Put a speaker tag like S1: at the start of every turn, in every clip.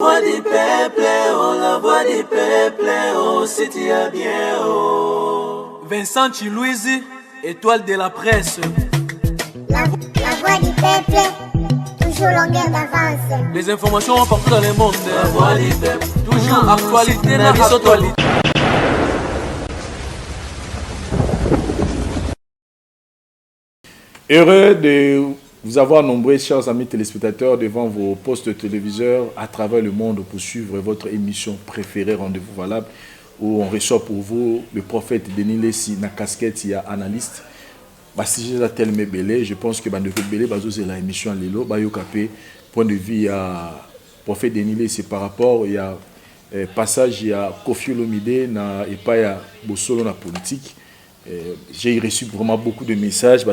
S1: voix du peuple, oh, la voix du peuple, oh, si tu as bien, oh. Vincent Chilouizi, étoile de la presse.
S2: La voix du peuple, toujours longueur d'avance.
S1: Les informations partout dans le monde. La voix du peuple, toujours actualité, actualité.
S3: Heureux de vous avoir nombreux, chers amis téléspectateurs, devant vos postes téléviseurs à travers le monde pour suivre votre émission préférée, Rendez-vous Valable, où on reçoit pour vous le prophète Denis Lessi, na casquette, il y a analyste. Si j'ai tellement belé, je pense que Bandeko Belé, c'est la émission Lelo, Bayokapé, point de vue, il y a prophète Denis Lessi par rapport, il y a passage, il y a Kofi Olomide, et pas il y a Bossolo na politique. J'ai reçu vraiment beaucoup de messages.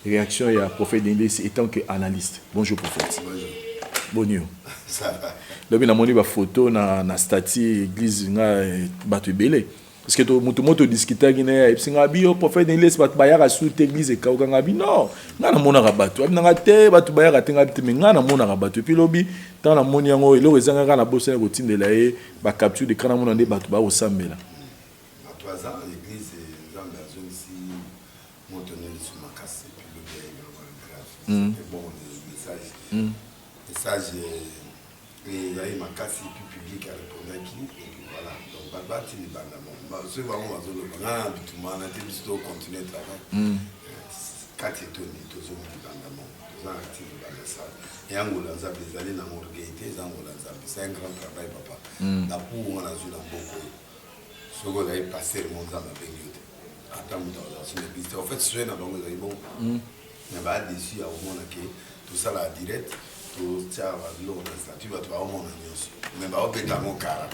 S3: Réaction et à prophète Denis étant qu'analyste. Bonjour prophète.
S4: Bonjour.
S3: Bonjour.
S4: Ça va.
S3: Donc, il y a une photo dans la statue église Batu Belé. Parce que tout le monde discute avec le prophète Denis, il y a une église et non, il y a un rabattu. Il y a un rabattu. Il y a un rabattu. Puis, il y a un rabattu. Il y a un rabattu. Il y a un capture de canamon de batu ba osambela.
S4: À 3 ans, l'église est dans la zone ici, Montenegro sur ma casse, et puis le bien, c'était bon, le message. Message, il y a eu ma casse, et puis public a répondu à qui, et puis voilà. Donc, Babati, il y a ceux qui ont besoin de l'an, puis tout le monde a été plutôt continuer le travail. 4 étoiles, tout le monde dans le monde, tout le monde actif dans le salle. Et en Angola, les années dans l'orgueillité, c'est un grand travail, papa. La pour on a joué dans beaucoup. Ce qu'on a passé le monde dans la période. Attends, dans l'église. En fait, ce qu'on a bon, mais bah dessus à au monde qui tout ça là direct, tout ça va de l'eau dans statut va toi au monde aussi. Mais bah au péter mon cara.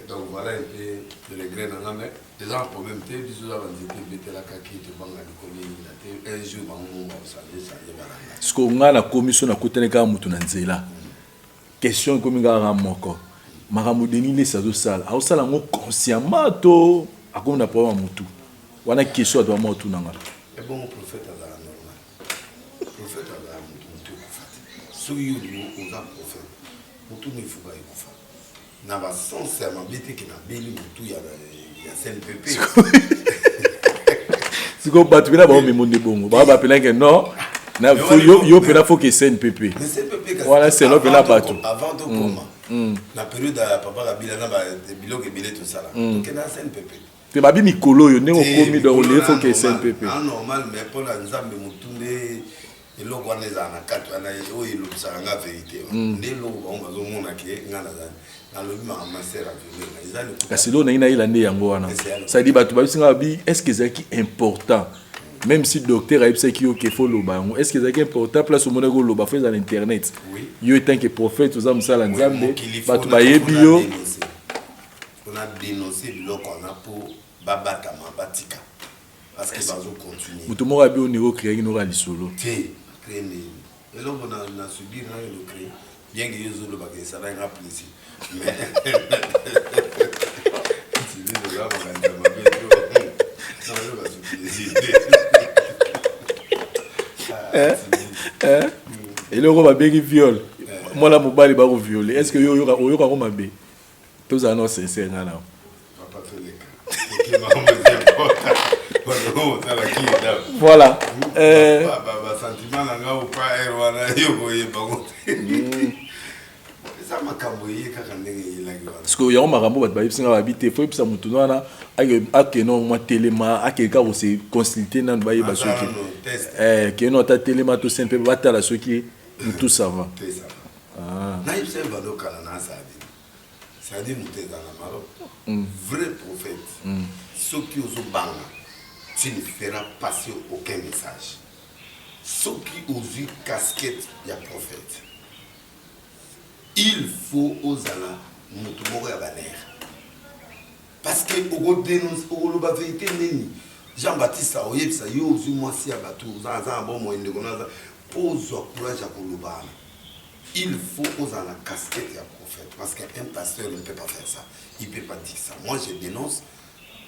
S4: Donc voilà un peu de regret dans la mer. Les gens problème t'es du jour avant de péter la kaki te banga de commune un jour bah on va saluer ça y va là.
S3: Ce qu'on a la commission na kotene ka mutu na nzela. Question comme ngara moko. Makambo Denis Lessi azosala azosala ngo consciemment to akonda problème mutu wana question atwa mutu nanga
S4: et bon prophète à la normal prophète à la mutu kufata so yo oza prophète mutu ne fuba ikufa na ba sincèrement bete ki na beli mutu ya CNPP
S3: siko batu bina ba memonde bongo ba pela que non na yo pela faut que CNPP
S4: mais CNPP
S3: voilà c'est là pela batu
S4: avant de comment la période à papa Kabila na ba biloko ebele tout ça là donc na CNPP
S3: te babi mikolo yo ndenge okomi donc il faut que CNPP
S4: normal mais pour la nzambe mutunde eloko wana eza na kati wana oyo elobisaka nga vérité nde eloko bango bazomona ke nga nalobi mamasere aviolena
S3: kasi lo na ye nayela nde yango wana sadi bato babisinga babi est ce que ezalaki important même si docteur ayebisaki yo ke fo loba yango est ce que ezalaki important place omonaki oloba fo eza na internet yo etant que prophète oza mosala nzambe bato bayebi yo
S4: on a dénoncé biloko wana mpo babatama batika parce que bazocontinue
S3: moto moko abi o niveau créaki noka lisolo
S4: te créé nini eloko na subir na yo le créé bien que yo ezolobaka esala nga plaisir mais
S3: eloko babengi viole mwana mobali bakoviole est ce que yo oyokango mabe tozala no sincere nga nao voilà parce que yango makambo bato bayebisinga babi te fo yebisa motu wana akeno mwa telema akeka kose consulté nano bayeba soki keno ata telema to simple batala soki tout ça va
S4: nayebisa balokala na c'est-à-dire moto eza na Maroc vrai prophète soki ozobanga tu ne feras passer aucun message soki ozwi casquette ya prophète il faut ozala moto moko ya banere parce que okodénonce okoloba vérité nini Jean-Baptiste oyebisa yo ozwi mwasi ya bato oza na bon moyende konaza mpo ozwa courage ya kolobana il faut ozala na casquette ya prophète parce qu'un pasteur ne peut pas faire ça il ne peut pas dire ça moi je dénonce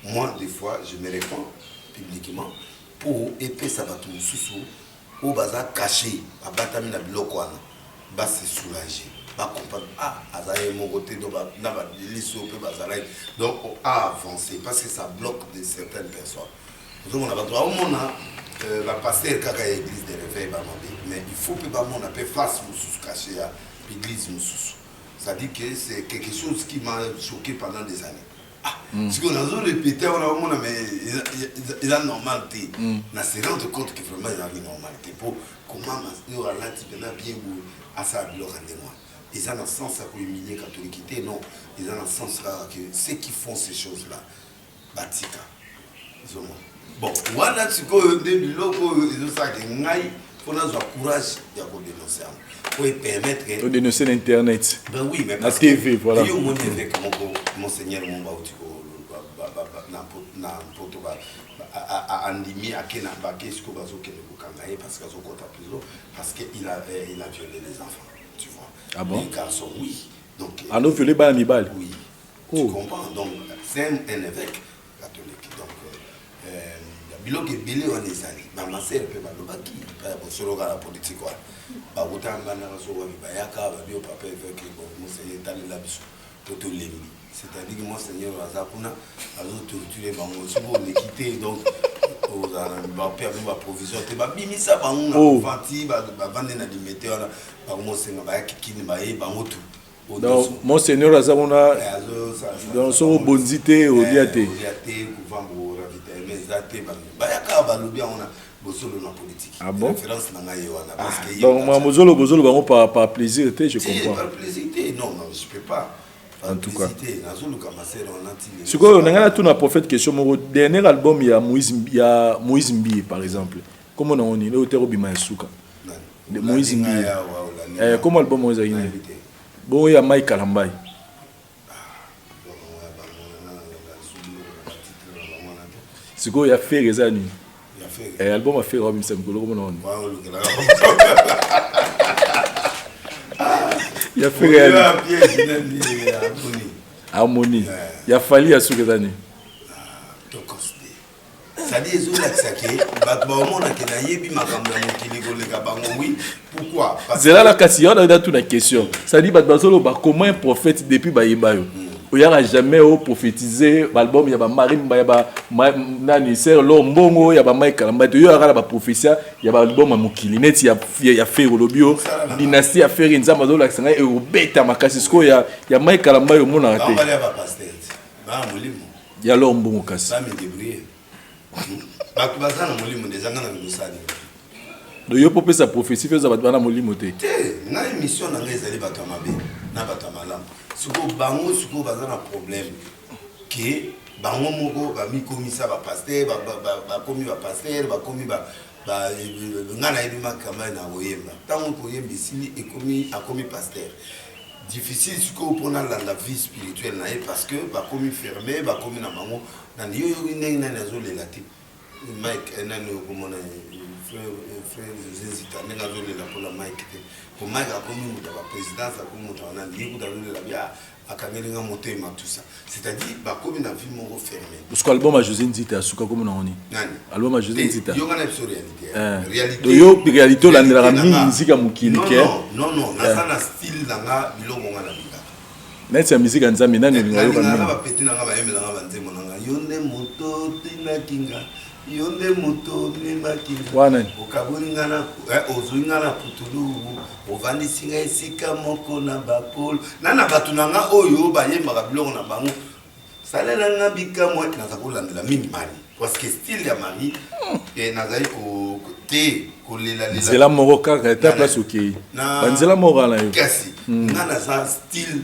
S4: moi des fois je me réponds publiquement pour epesa bato mosusu oyo baza caché babatami na biloko wana va se soulager, va comprendre, ah, Azaï mon côté, donc à avancer, parce que ça bloque de certaines personnes. Donc, on a va passer quand l'église de réveil, mais il faut que on appelle face à caché à l'église. Ça dit que c'est quelque chose qui m'a choqué pendant des années. Ce qu'on a répété, on a mais il a normalité. On s'est rendu compte que vraiment il y a une normalité. Pour comment on a bien à ça le rendez-moi. Ils ont un sens à humilier la catholicité, non. Ils ont un sens à que ceux qui font ces choses-là, Batika. Bon, voilà ce que les locaux, ils ont ça que il faut avoir courage de dénoncer. Pour permettre de
S3: dénoncer l'internet.
S4: Ben oui, mais
S3: la TV, voilà.
S4: Il y a avec monseigneur parce qu'il a violé les enfants, tu vois.
S3: Ah bon?
S4: Les garçons, oui. Donc,
S3: ah non, violé par Hannibal?
S4: Oui. Tu comprends? Donc, c'est un évêque catholique. Donc, biloko ebele wana ezali bamasere mpe balobaki bosoloka na politike wana bakotambana soki bayaka babio papa évêque monseigneur etalela biso to tolembi c'est-à-dire que monseigneur aza kuna azotorture bango soki oleki te donc bape abe baprovision te babimisa bango na vanti bavande na limete wana bango monsenga bayaki kini baye bango tu.
S3: Donc, monseigneur aza kuna donc so bonzi te olia te ah bon? Donc, Mozolo bango par plaisir, je comprends.
S4: Par plaisir, non, je peux pas.
S3: En tout cas. Ce qu'on a tout un prophète question, mon dernier album, il y a Moïse Mbi, par exemple. Comment on est, le terreau Bimaïsuka. Moïse Mbi. Comment album Moïse Mbi? Bon, il y a Mike Kalambay. C'est quoi, il y a fait les années. L'album a fait Robin Samkolo, comment on est. Il y a fait Harmonie. Il y a fallu à ce que l'année.
S4: Ça dit, pourquoi?
S3: C'est là la question, on a toute la question. Ça dit, comment un prophète depuis Baïbayo? Il n'y a jamais prophétisé l'album, il y a Marine, il y a Nani, c'est Lombongo, il y a Mike Kalamba, il y a la prophétie, il y a l'album à Mukili, il y a fait Rolobio, Dynastie a fait Rinzamazo, l'accent et au bêta Makasisko, il y a Mike Kalamba au monde arrêté. Il y a Lombongo Kassi. Donc, il faut sa prophétie, il faut que molimo te.
S4: Na émission na ngezali bato mabe, na bato malam. Suko bango suko bazana problème que bango moko ba mi komisa ba pasteur ba komi ba pasteur ba komi ba ngana ebima kama na oyemba. Tango ko yembi sili ekomi akomi pasteur. Difficile suko pona la vie spirituelle na parce que ba komi fermé ba komi na bango na yo ndenge na zo lelati. Mike nani okomona frère Zizita nenga zo lela pour la Mike pour Mike akomi muta ba présidence akomi muta na liku da lela bia akangelinga motema tout ça c'est-à-dire ba komi na vie mon fermé
S3: parce que l'album a José Nzita suka comme on est
S4: nani
S3: album a José Nzita
S4: yo ngana sur réalité
S3: yo réalité la ndra musique à mukili ke
S4: non na sana style nanga biloko ngana bika
S3: net sa musique nzambe nani
S4: ngayo kana ba peti nanga ba yemela nga banzemo nanga yonde moto tina kinga yonde moto makinga
S3: wana
S4: okabuni ngana ozwinga na putulu ovandi singa esika moko na bakolo nana batu nanga oyo bayembaka biloko na bango salela nga bika moi naza kolandela mingi mali parce que style ya mari nazali te kolela lela
S3: nzela moko kaka ta place okei banzela moko na yo
S4: kasi nga naza style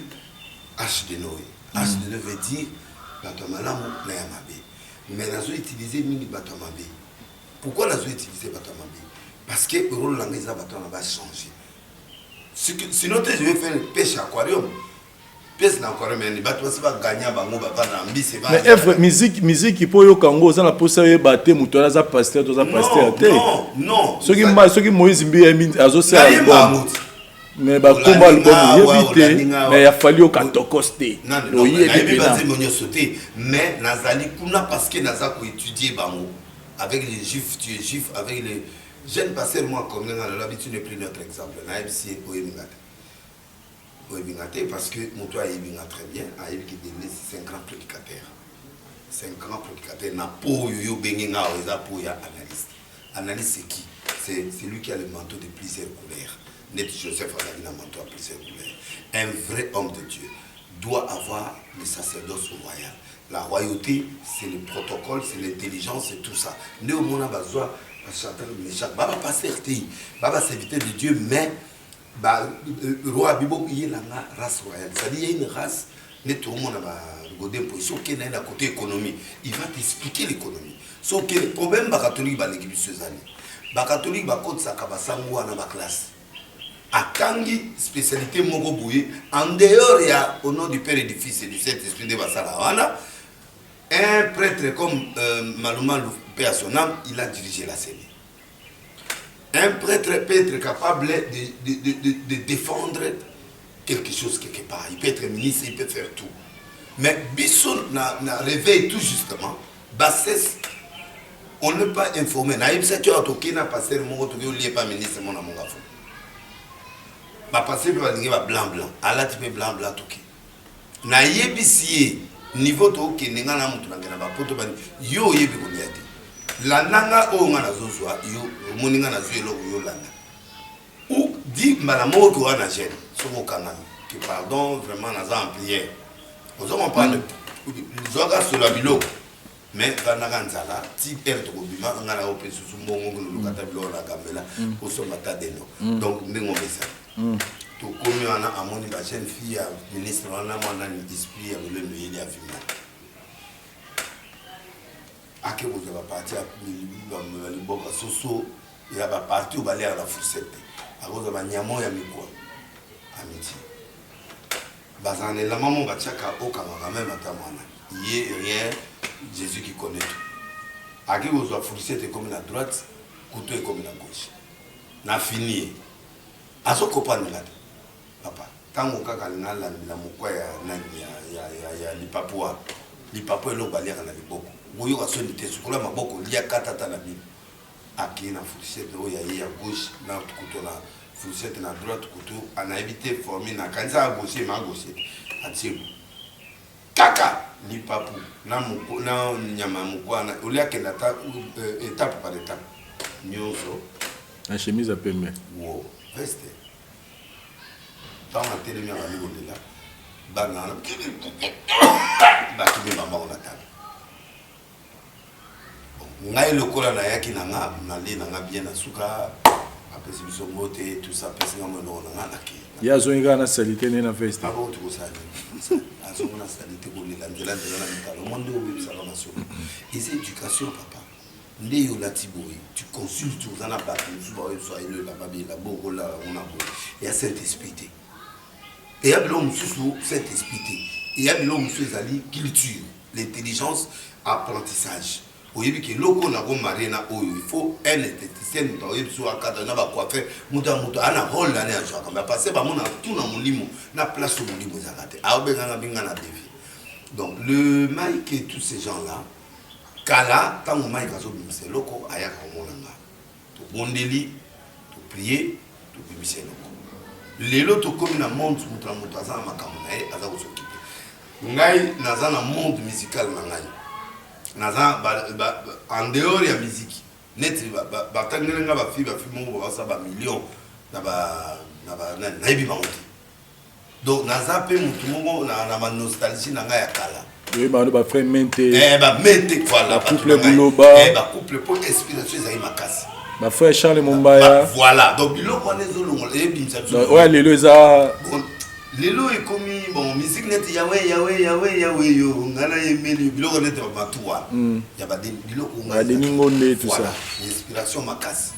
S4: HD Noé HD veut dire bato malamu na ya mabe mais nous avons utilisé mini bateau mabé. Pourquoi nous avons utilisé bateau mabé? Parce que le rôle de la bateau va changer. Sinon, je vais faire pêche aquarium. Pêche aquarium, mais les bateaux va gagner à Bango,
S3: mais musique qui peut y avoir ça, la possibilité de battre, mouton, ça pasteur, ça pasteur.
S4: Non.
S3: Ce qui Moïse Mbi a associé à l'album. Mais bah comment album éviter mais il a fallu au katokoste
S4: mais nazali kuna parce que nazako étudier bango avec les juifs tu es juif avec jeune pasteur moi comme l'habitude n'est plus notre exemple na FCA parce que mon toit est très bien a qui délaisse 5 grands prédicateurs 5 grands prédicateurs na po yo benginga oza po ya analyste. Analyste c'est qui? C'est lui qui a le manteau de plusieurs couleurs. Net Joseph a un manteau à plusieurs couleurs. Un vrai homme de Dieu doit avoir le sacerdoce royal. La royauté, c'est le protocole, c'est l'intelligence, c'est tout ça. Néo-mona besoin baba pasteur te baba serviteur de Dieu, mais roi bibo il y a la race royale. C'est-à-dire il y a une race net tout le monde sauf qu'il y a un côté économie, il va t'expliquer l'économie. Sauf que le problème catholique va l'équipe ces années. Les catholiques va côté ça kabasango à la classe. Atangi spécialité moko bouye en dehors il y a au nom du Père et du Fils et du Saint-Esprit de Basalawana. Un prêtre comme Maluma Paix à son âme, il a dirigé la scène. Un prêtre peut être capable de défendre quelque chose quelque part. Il peut être ministre, il peut faire tout. Mais Bisson n'a réveillé tout justement. Bassesse, on ne peut pas informer. Naïm ça tu as toqué na passer mon retour lié pas ministre mon amour gafo. Ma passer peut aller blanc blanc. Allah tu peux blanc blanc toqué. Naïe bisier niveau toqué n'enga na mutu na ba poto ba yo yebi ko niati. La nanga o nga na zozwa yo moninga na zuelo yo landa. Ou dit malamo ko na gêne. Somo kanami. Que pardon vraiment na za en prière. Nous avons parlé de Zoga sur la bilo, mais Vanaganzala, si elle te obima, on a la opé sous son bon le catabilo la gambela, au somata de nous. Donc, nous avons ça. Tout comme on a amené la jeune fille à ministre, on a un esprit à le meilleur à Vima. À que vous avez parti à Liboka Soso, il y a parti au balai à la fourchette. À cause de Niamon et Amiko. Amitié. Bazane la maman va tchaka au kamara même atamana. Yé rien Jésus qui connaît tout. Aki vous a fourchette comme la droite, couteau comme la gauche. Na fini. Aso kopana là. Papa, tango kaka na la mukwa ya nani ya lipapua. Lipapua lo balia na liboko. Ngoyo ka sonite sukula maboko lia katata na bibi. Aki na fourchette o ya gauche na couteau na fourchette na droite couteau on a évité former na kanza à gauche ma gauche atibu kaka ni papu na muko na nyama mukwana ulia kenda ta étape par étape nyonso
S3: la chemise à pembe
S4: wo veste dans la télé mi ali gondela bana ba kibe mama on table ngai lokola na yaki na nga na li na nga bien na suka après si vous montez tout ça parce que on a naki
S3: ya zonga na salité na veste
S4: abo tu ko sali azo na salité ko le landela na mitalo monde obi ça va sur et c'est éducation papa ndeyo latiboy tu consultes vous en a pas tu vas soit le la babi la boko la on a beau et à cet esprit et y a l'homme sous cet esprit et y a l'homme sous ali culture l'intelligence apprentissage. Oui, que loko na go marina oyo il faut un esthéticien dans y so akata na ba coiffeur muta ana rôle na ya joaka mais passer ba mona tout na molimo na place au molimo zakate a obenga binga na devi. Donc le Mike et tous ces gens là kala tant Mike azo bimse loko aya ka mona nga to bondeli to prier to bimse loko lelo to comme na monde muta za makamona e aza ko s'occuper ngai naza na monde musical na ngai naza en dehors ya musique net batangelenga ba fi mo ba sa ba million na ba na ibi bango donc naza pe mutu mo na ma nostalgie na nga ya kala
S3: oui ba frère mente
S4: ba mente voilà
S3: ba couple buloba
S4: ba couple pour inspiration za makasi
S3: ba frère Charles Mumbaya
S4: voilà donc biloko wana ezolongo ebimisa
S3: ouais lelo eza
S4: lelo ekomi bon musique net yawe yo ngana yemeli biloko net ba tuwa ya ba biloko
S3: ngana deningonde tout ça
S4: inspiration makasi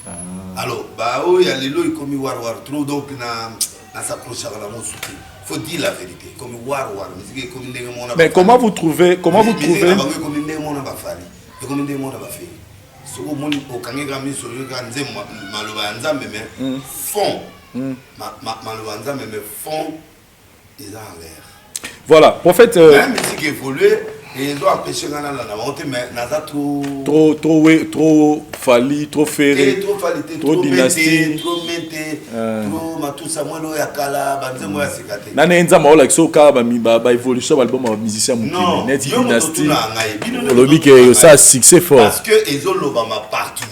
S4: alors ba o ya lelo ekomi war trop donc na s'approcher à la mosuki faut dire la vérité comme war musique ekomi ndenge mona
S3: mais comment vous trouvez
S4: comme ndenge mona ba fali ekomi ndenge mona ba fe soko moni okangeka miso yo ka nze maloba nzambe mais fond maloba nzambe mais fond. En l'air.
S3: Voilà, prophète.
S4: La musique évolue, Et ils ont empêché Ghana la montée, mais Naza trop
S3: Fali, trop ferré, trop dynastie,
S4: trop mété, trop Matoussa Mono Yakala, Banzemo Yasekate.
S3: Nana Nzama Ola Soka, ba évolution album de musicien
S4: non,
S3: net dynastie.
S4: Le
S3: lobby que ça succès fort.
S4: Parce que ils ont l'Obama partout.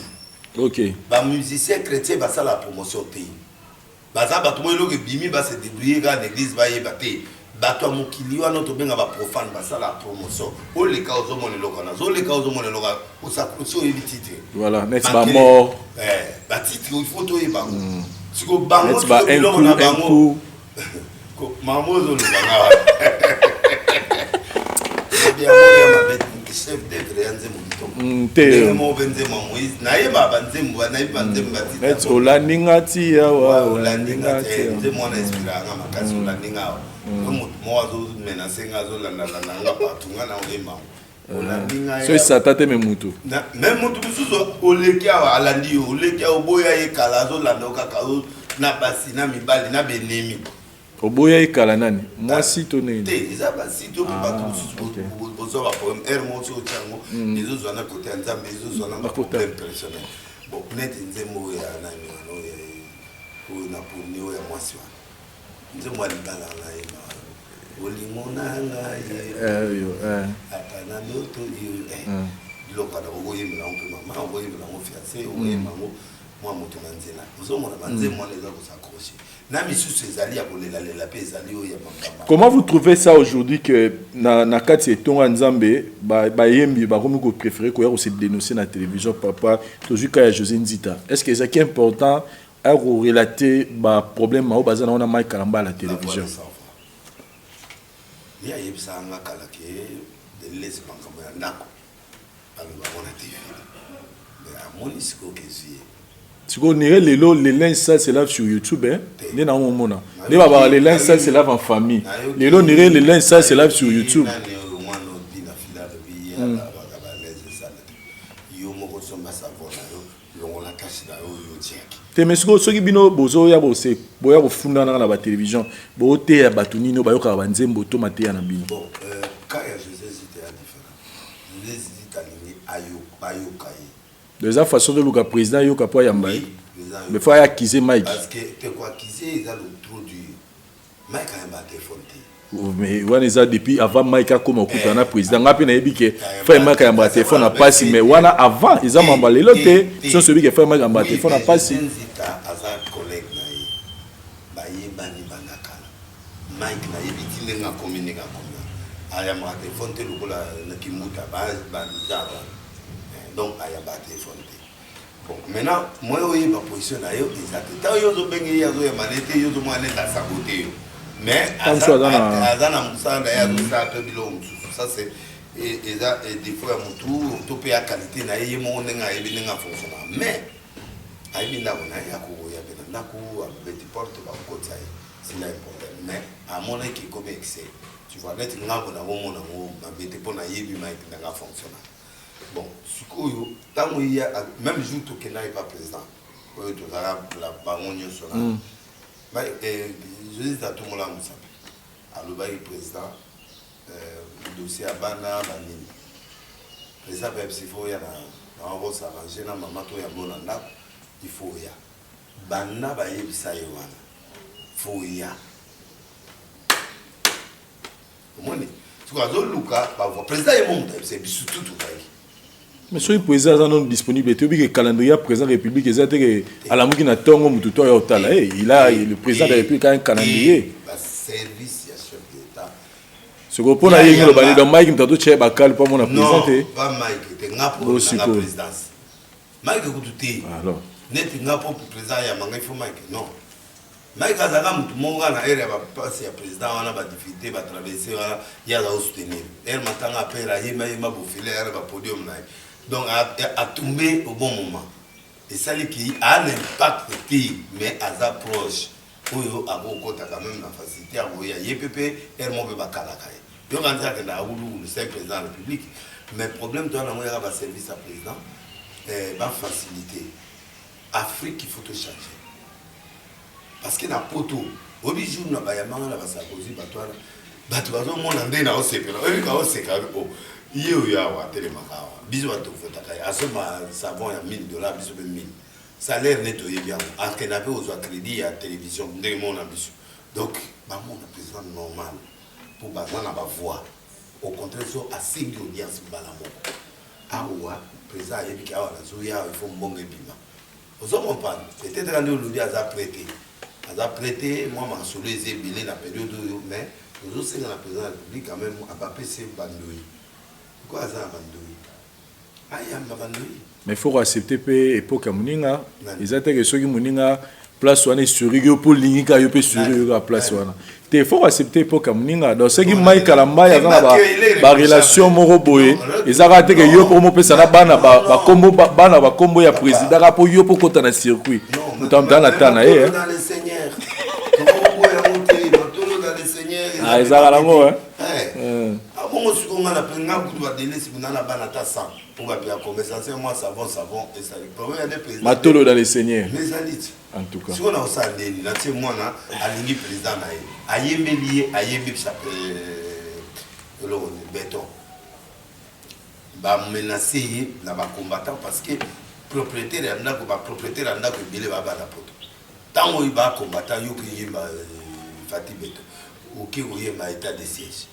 S3: Ok.
S4: Les musiciens chrétiens, ça la promotion pays. Baza bato mo que bimi ba se débrouiller dans l'église ba yebate. Bato mokili wa notre benga ba profane ba ça la promotion. O le ka ozo mone lokana. Zo le ka ozo mone lokana. O sa crucio e titre.
S3: Voilà, net ba mort.
S4: Ba titre il faut to e ba. Siko bango
S3: net ba un coup.
S4: Ko mamozo le banga. Bien moi ma bête chef d'être yanze
S3: te
S4: mo benze Moïse na yeba banzembo na yeba banzembo batita
S3: let's olandingati ya wa
S4: olandingati nze mwana inspira nga makasi olandinga mo wazo mena senga zo landa nga patunga na olema olandinga
S3: so isata te memutu
S4: na même mutu bisuzo olekia alandi olekia oboya ye kala zo landa okaka na basi na mibali na benemi
S3: oboya ekala nani mwasi to nini
S4: te eza basi to bato mususu bozo ba problème air monso tiango les autres na côté nzambe les autres na problème personnel bon net nzembo ya nani no ya ko na poni ya mwasi wa nzembo alibala na ema olimona nga
S3: yo
S4: atana loto yo lokana ogoyimela on peut mama ogoyimela on fiancé ogoyimela moi moto na nzela ozomona banzembo les autres s'accrocher.
S3: Comment vous trouvez ça aujourd'hui que na kati etonga nzambe ba yembi ba komi ko préférer ko ya se dénoncer na télévision papa toujours ka ya José Nzita est-ce que c'est important à relater ba problème ma baza na ona Mike Kalamba à la télévision
S4: il y a yebsa nga kala ke de les banka ya ndako ba na TV mais à monisco que
S3: si vous avez les linges sales se lavent sur YouTube, hein? Les linges sales se lavent en famille. Les linges sales se lavent sur YouTube. Mais ce qui bino bozo ya bose boya bofunda na la télévision bo te ya batuni no bayoka banzembo to mate ya na bino.
S4: Bon quand José c'était différent. José c'était ayo kai.
S3: De la façon de le président yoka po ya mbaye. Mais faut accuser Mike.
S4: Parce que te quoi accuser ils a le trop dur. Mike a un téléphone.
S3: Mais wana za depuis avant Mike a comme okuta na président ngapi na yebi ke fa Mike a téléphone na passe mais wana avant ils a mambalé loté sont celui qui fait Mike a téléphone na passe.
S4: Nzita aza collègue na ye. Ba yebani banakala. Mike na yebi tinga communiquer comme. Aya ma téléphone te lokola na kimuta ba nzaba. Donc aya ba téléphone. Bon, maintenant, moi, je ma position là, tant que je suis bien, je suis manette, je suis manette à saboter. Mais, ça c'est des fois mon tour, tout peut à qualité, na y mon nenga et bien fonctionnement. Mais, aïe n'a on a yako ya bien nako petit porte ba côté c'est là important. Mais à mon avis qui comme excès, tu vois net ngabo na mon ma bête pour na yebi ma n'a fonctionnement. Bon, tant qu'il y a même jour tout qu'il n'est pas président, la baronne sona. Je dis à tout le monde à l'obéi président, le dossier à Bana, Banini. Président Pepsi, il faut y aller dans un rose arrangé, dans maman to ya bonanda, il faut y aller. Bana ba yebisa yewana, faut y aller. Comment est? Tu vois, Luka, le président est monté, c'est surtout tout.
S3: Mais si le président est non disponible, tu dis que le calendrier président de la République est à la moukina tongo mututo ya otala. Il a le président de la République a un calendrier.
S4: Service ya chef d'État.
S3: Ce qu'on peut dire le bani dans Mike mtado che bakal pas mon présenté.
S4: Non, pas Mike, te ngapo na présidence. Mike kututi. Alors. Net ngapo président ya manga il faut Mike. Non. Mike azaka mutu monga na area ba passe ya président wana ba difficulté ba traverser wana ya za soutenir. Elle matanga pera yema bo filer ba podium na. Donc, a tombé au bon moment. Et ça qui a un impact, mais à sa proche. Oyo a beaucoup quand même la facilité à voir YPP, elle m'a fait bakalakaye. Donc, on dirait que dans le 5 président de la République, mais le problème de la service à président, va faciliter. Afrique, il faut te changer. Parce que dans Poto, au bijou, on a pas yamanga la Sarkozy, bato bazomona nde na osepela oyebika oseka ye oyo awa atelemaka awa biso bato votaka ye asoma savon ya $1000 biso mpe 1000 salaire neti oyebi yango akenda mpe ozwa crédit ya télévision ndenge mona biso donc bamona président normal mpo baza na bavoix au contraire so asengi audience mbala moko awa président ayebiki awa nazoya awa ifo mbongo ebima ozokompane peut-être kandi olobi aza prêté moi masolo eza ebele na période oyo mais ozosenga na président de la république quand même abapese bandoi pourquoi aza na bandoi ayamba bandoi
S3: mais faut accepter pe époque ya moninga eza te ke soki moninga place wana historique yo po lingika yo pe sur yo la place wana te faut accepter époque ya moninga donc soki mai kalamba ya na ba relation moko boye ezaka te ke yo po mo pesa na bana ba kombo ya président ka po yo po kota na circuit mutamta na tana
S4: dans le seigneur comment boya monter dans le seigneur
S3: ah ezaka la mo
S4: bon sukonga na penga kutu ba délai si na bana ta 100 pour ba pia conversation moi savon et ça le problème des présidents
S3: matolo dans les seigneurs
S4: mais alit
S3: en tout cas
S4: si on a ça ndeli na tie moi na alingi président na ye ayembeli ayembi s'appelle le béton ba menacer na ba combattant parce que propriétaire ya ndako ba propriétaire ya ndako ebele ba ba na poto tango ba combattant yo ki yemba Fati Béton OK oyemba état de siège.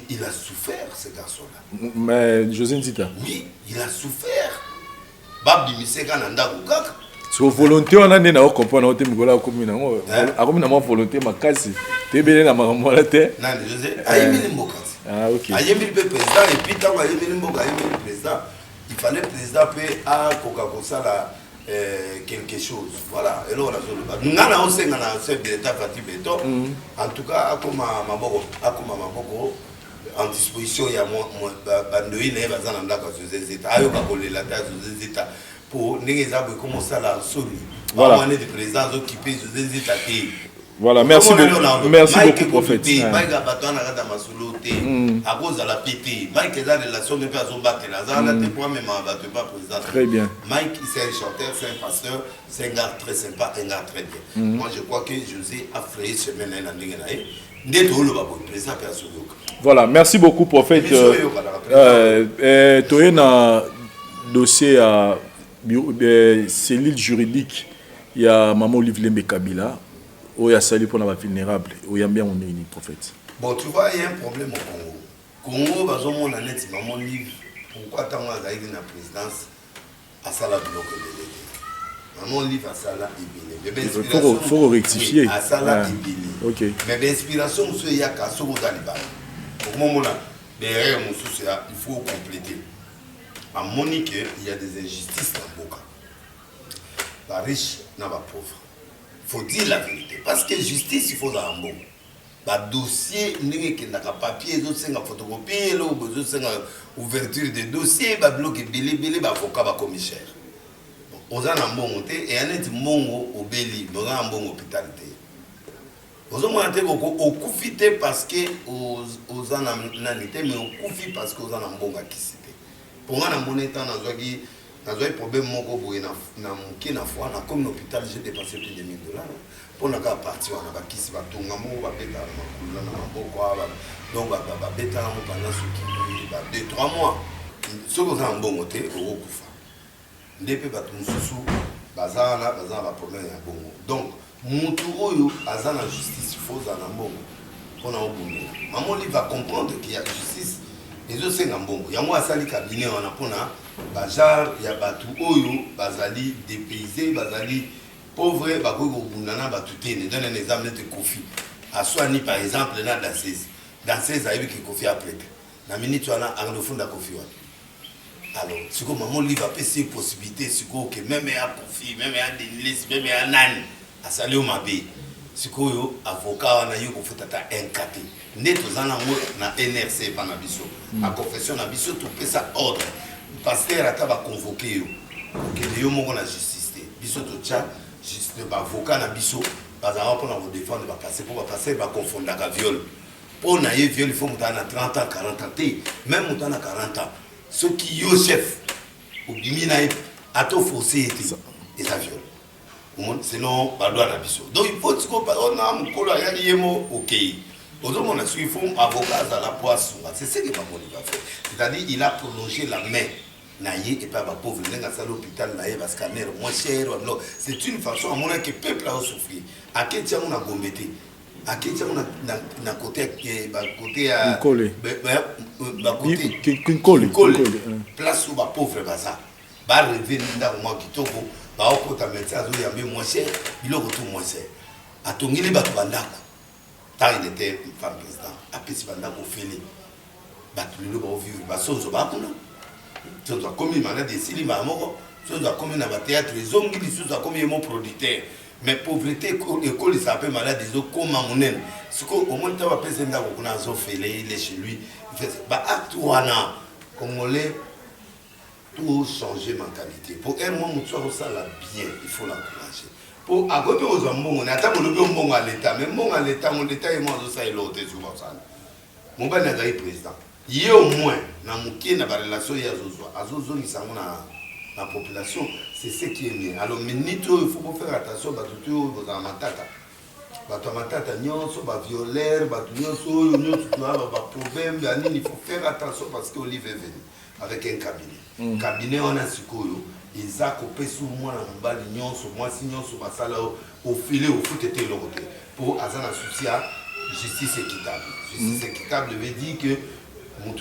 S4: Il a souffert, ce garçon-là.
S3: Mais José Nzita.
S4: Oui, il a souffert. Bab di miseka nanda kukaka.
S3: So volonté on a né na comprendre on te migola comme na ngo. A comme na ma volonté makasi. Te bele na makambo la te.
S4: Non, José, ayemi mbokasi.
S3: Ah OK.
S4: Ayemi le président et puis tant ayemi mboka ayemi le président. Il fallait le président pe a Coca-Cola la quelque chose. Voilà, et là on a fait le bas. Ngana osenga na chef de l'état Fati Béton. En tout cas, akoma maboko en disposition il y a bandoi na bazana ndaka José Zeta ayo ka kolela ta José Zeta pour n'engeza be comment ça la soli voilà on est de président occupé José Zeta té
S3: voilà merci beaucoup prophète
S4: Mike batona kata masolo té à cause de la pété Mike est la relation de personne battre la zana té pour même battre pas président
S3: très bien
S4: Mike c'est un chanteur c'est un pasteur c'est un gars très sympa un gars très bien moi je crois que José a frayé semaine na ndenge na ye ndето lo ba président personne.
S3: Voilà, merci beaucoup, prophète. Tu es un dossier à cellule juridique. Il y a Maman Olivier Kabila, où il y a sali pour la vulnérable, où il y a bien un prophète.
S4: Bon, tu vois, il y a un problème au Congo. Congo, par exemple, on a net Maman Olivier. Pourquoi tant qu'on a eu la présidence à Sala Bloc Maman Olivier à Sala Ibile.
S3: Il faut rectifier.
S4: À Sala Ibile.
S3: Ok.
S4: Mais l'inspiration, il y a qu'à Sogo Daliba. Au moment-là, derrière mon souci, il faut compléter. À Monique, il y a des injustices dans Boka. Les riches n'a pas pauvre. Il faut dire la vérité. Parce que justice, il faut un bon. Le dossier, il n'y a pas de papier, il y a une photocopie, il y a une ouverture de dossier, il y a un bloc, il y a un avocat, il y a un commissaire. On a un bon côté et on a un bon au Béli, on a un bon hôpital. Vous avez occupé parce que vous avez mais occupé parce que vous avez un bon acquis. Pour moi, dans mon état, dans un problème, dans comme l'hôpital, j'ai dépassé plus de $1000. Pour la partie, on a acquis, on a donc, pendant 2-3 mois. Si vous avez un bon côté, vous avez un bon. Donc, mutu oyo azana justice faut za mbongo pona obunga maman lui va comprendre qu'il y a justice et aussi ngambongo yango asali cabinet wana pona bajar ya batu oyo bazali dépaysé bazali pauvre bakoki obunda na batu te ne donne un exemple de Kofi aswani par exemple na danseuse ayebi ki Kofi après na minute wana anglophone Kofi wana alors si ko maman lui va passer possibilité si ko que même ya Kofi même ya Denis même ya nani asali o mabe sikoyo avocat wana yo kofutata NKT neto zana mo na NRC pa na biso a confession na biso to pesa ordre pasteur ataba convoquer yo que yo moko na justice biso to cha juste ba avocat na biso bazala pour na défendre ba passer pour ba passer ba confondre ka viol pour na ye viol il faut mutana 30 ans 40 ans même mutana 40 ans ce qui yo chef ou dimina ato forcé et ça viol sinon pas droit na biso donc il faut que on a mukolo ya yemo OK Aujourd'hui, on a su qu'il faut avocat à la poisson. C'est ce que Mamoni va faire. C'est-à-dire il a prolongé la main. Naïe et pas pauvre, il a à l'hôpital, naïe, parce qu'à l'air moins cher. C'est une façon à mon avis que le peuple a souffert. À quel temps on a gombété? À quel temps on a côté à côté place où les pauvres bazar. Bah revenir dans le mois qui toque, bah au côté médecin, il y a moins cher, il a retour moins cher. À ton il est battu bandako. Tant il était femme président, après ce bandako fait les battu le bon vivre, bah sans obakuna. Ça doit comme il m'a dit si il m'a mort, ça doit comme il a théâtre, les hommes qui sont comme ils mon producteur. Mais pauvreté, école, il s'appelle malade, des autres comme mon aile. Ce qu'au moins, tu vas passer dans le cas où il est chez lui. Il fait bah, actuellement, comme on l'est, tout changer mentalité. Pour un moment, tu vas ça là bien, il faut l'encourager. Pour à côté aux hommes, on attend le bon à l'État, mais bon à l'État, mon État est moins de ça et l'autre, souvent ça. Mon père n'a pas été président. Il y a au moins, dans mon qui n'a pas de relation, il y a Zozo, il s'en a. La population, c'est ce qui est mieux. Alors, il faut faire attention à tout le matata. Matata, violaire, problème, il faut faire attention parce qu'on est venu avec un cabinet. Cabinet, on a ce qu'il ils ont coupé sur moi, moi, au filet, au foot, et l'autre. Pour avoir un souci à justice équitable. Justice équitable veut dire que mon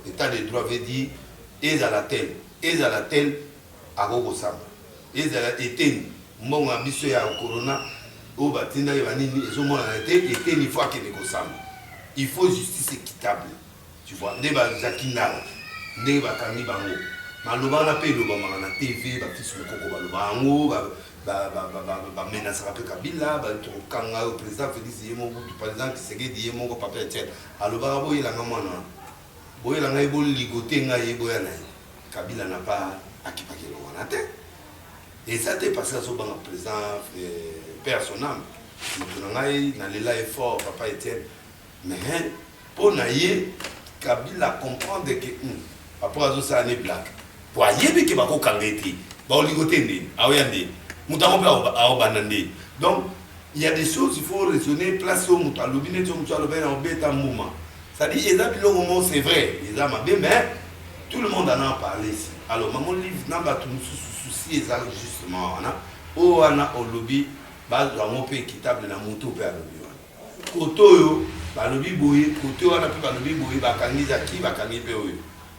S4: état de droit veut dire et à la telle. Et à la telle à Gogosama. Et à la éteinte, mon ambition à Corona, au Batina, il faut qu'il il faut justice équitable. Tu vois, des Zakina, des Bakani Bango. Maloba n'a pas eu le bon à la TV, fils de Coco Balobango, menace à Kabila, quand le président Félix Yemo, le président qui s'est dit Yemo, papa et tiens. Alors, il a un moment, il a un peu ligoté, Kabila n'a pas acquis la tête. Et ça c'est parce que le président personnel, il a effort, papa Etienne. Mais pour naïe, Kabila comprendre que après ça c'est black. Pour y que bako kangeti, ba ligoté awayande, mutambe aobanande. Donc il y a des choses il faut raisonner place au mutalobine to mutalobine en bêta mouvement. Ça dit c'est vrai, mais tout le monde en a parlé ici. Alors, mon livre n'a pas tout souci justement. On a au lobby, base de peu équitable dans mon tour père lobby. Koto, lobby boy, koto, on a pu lobby boy, bakangi zaki, bakangi peo.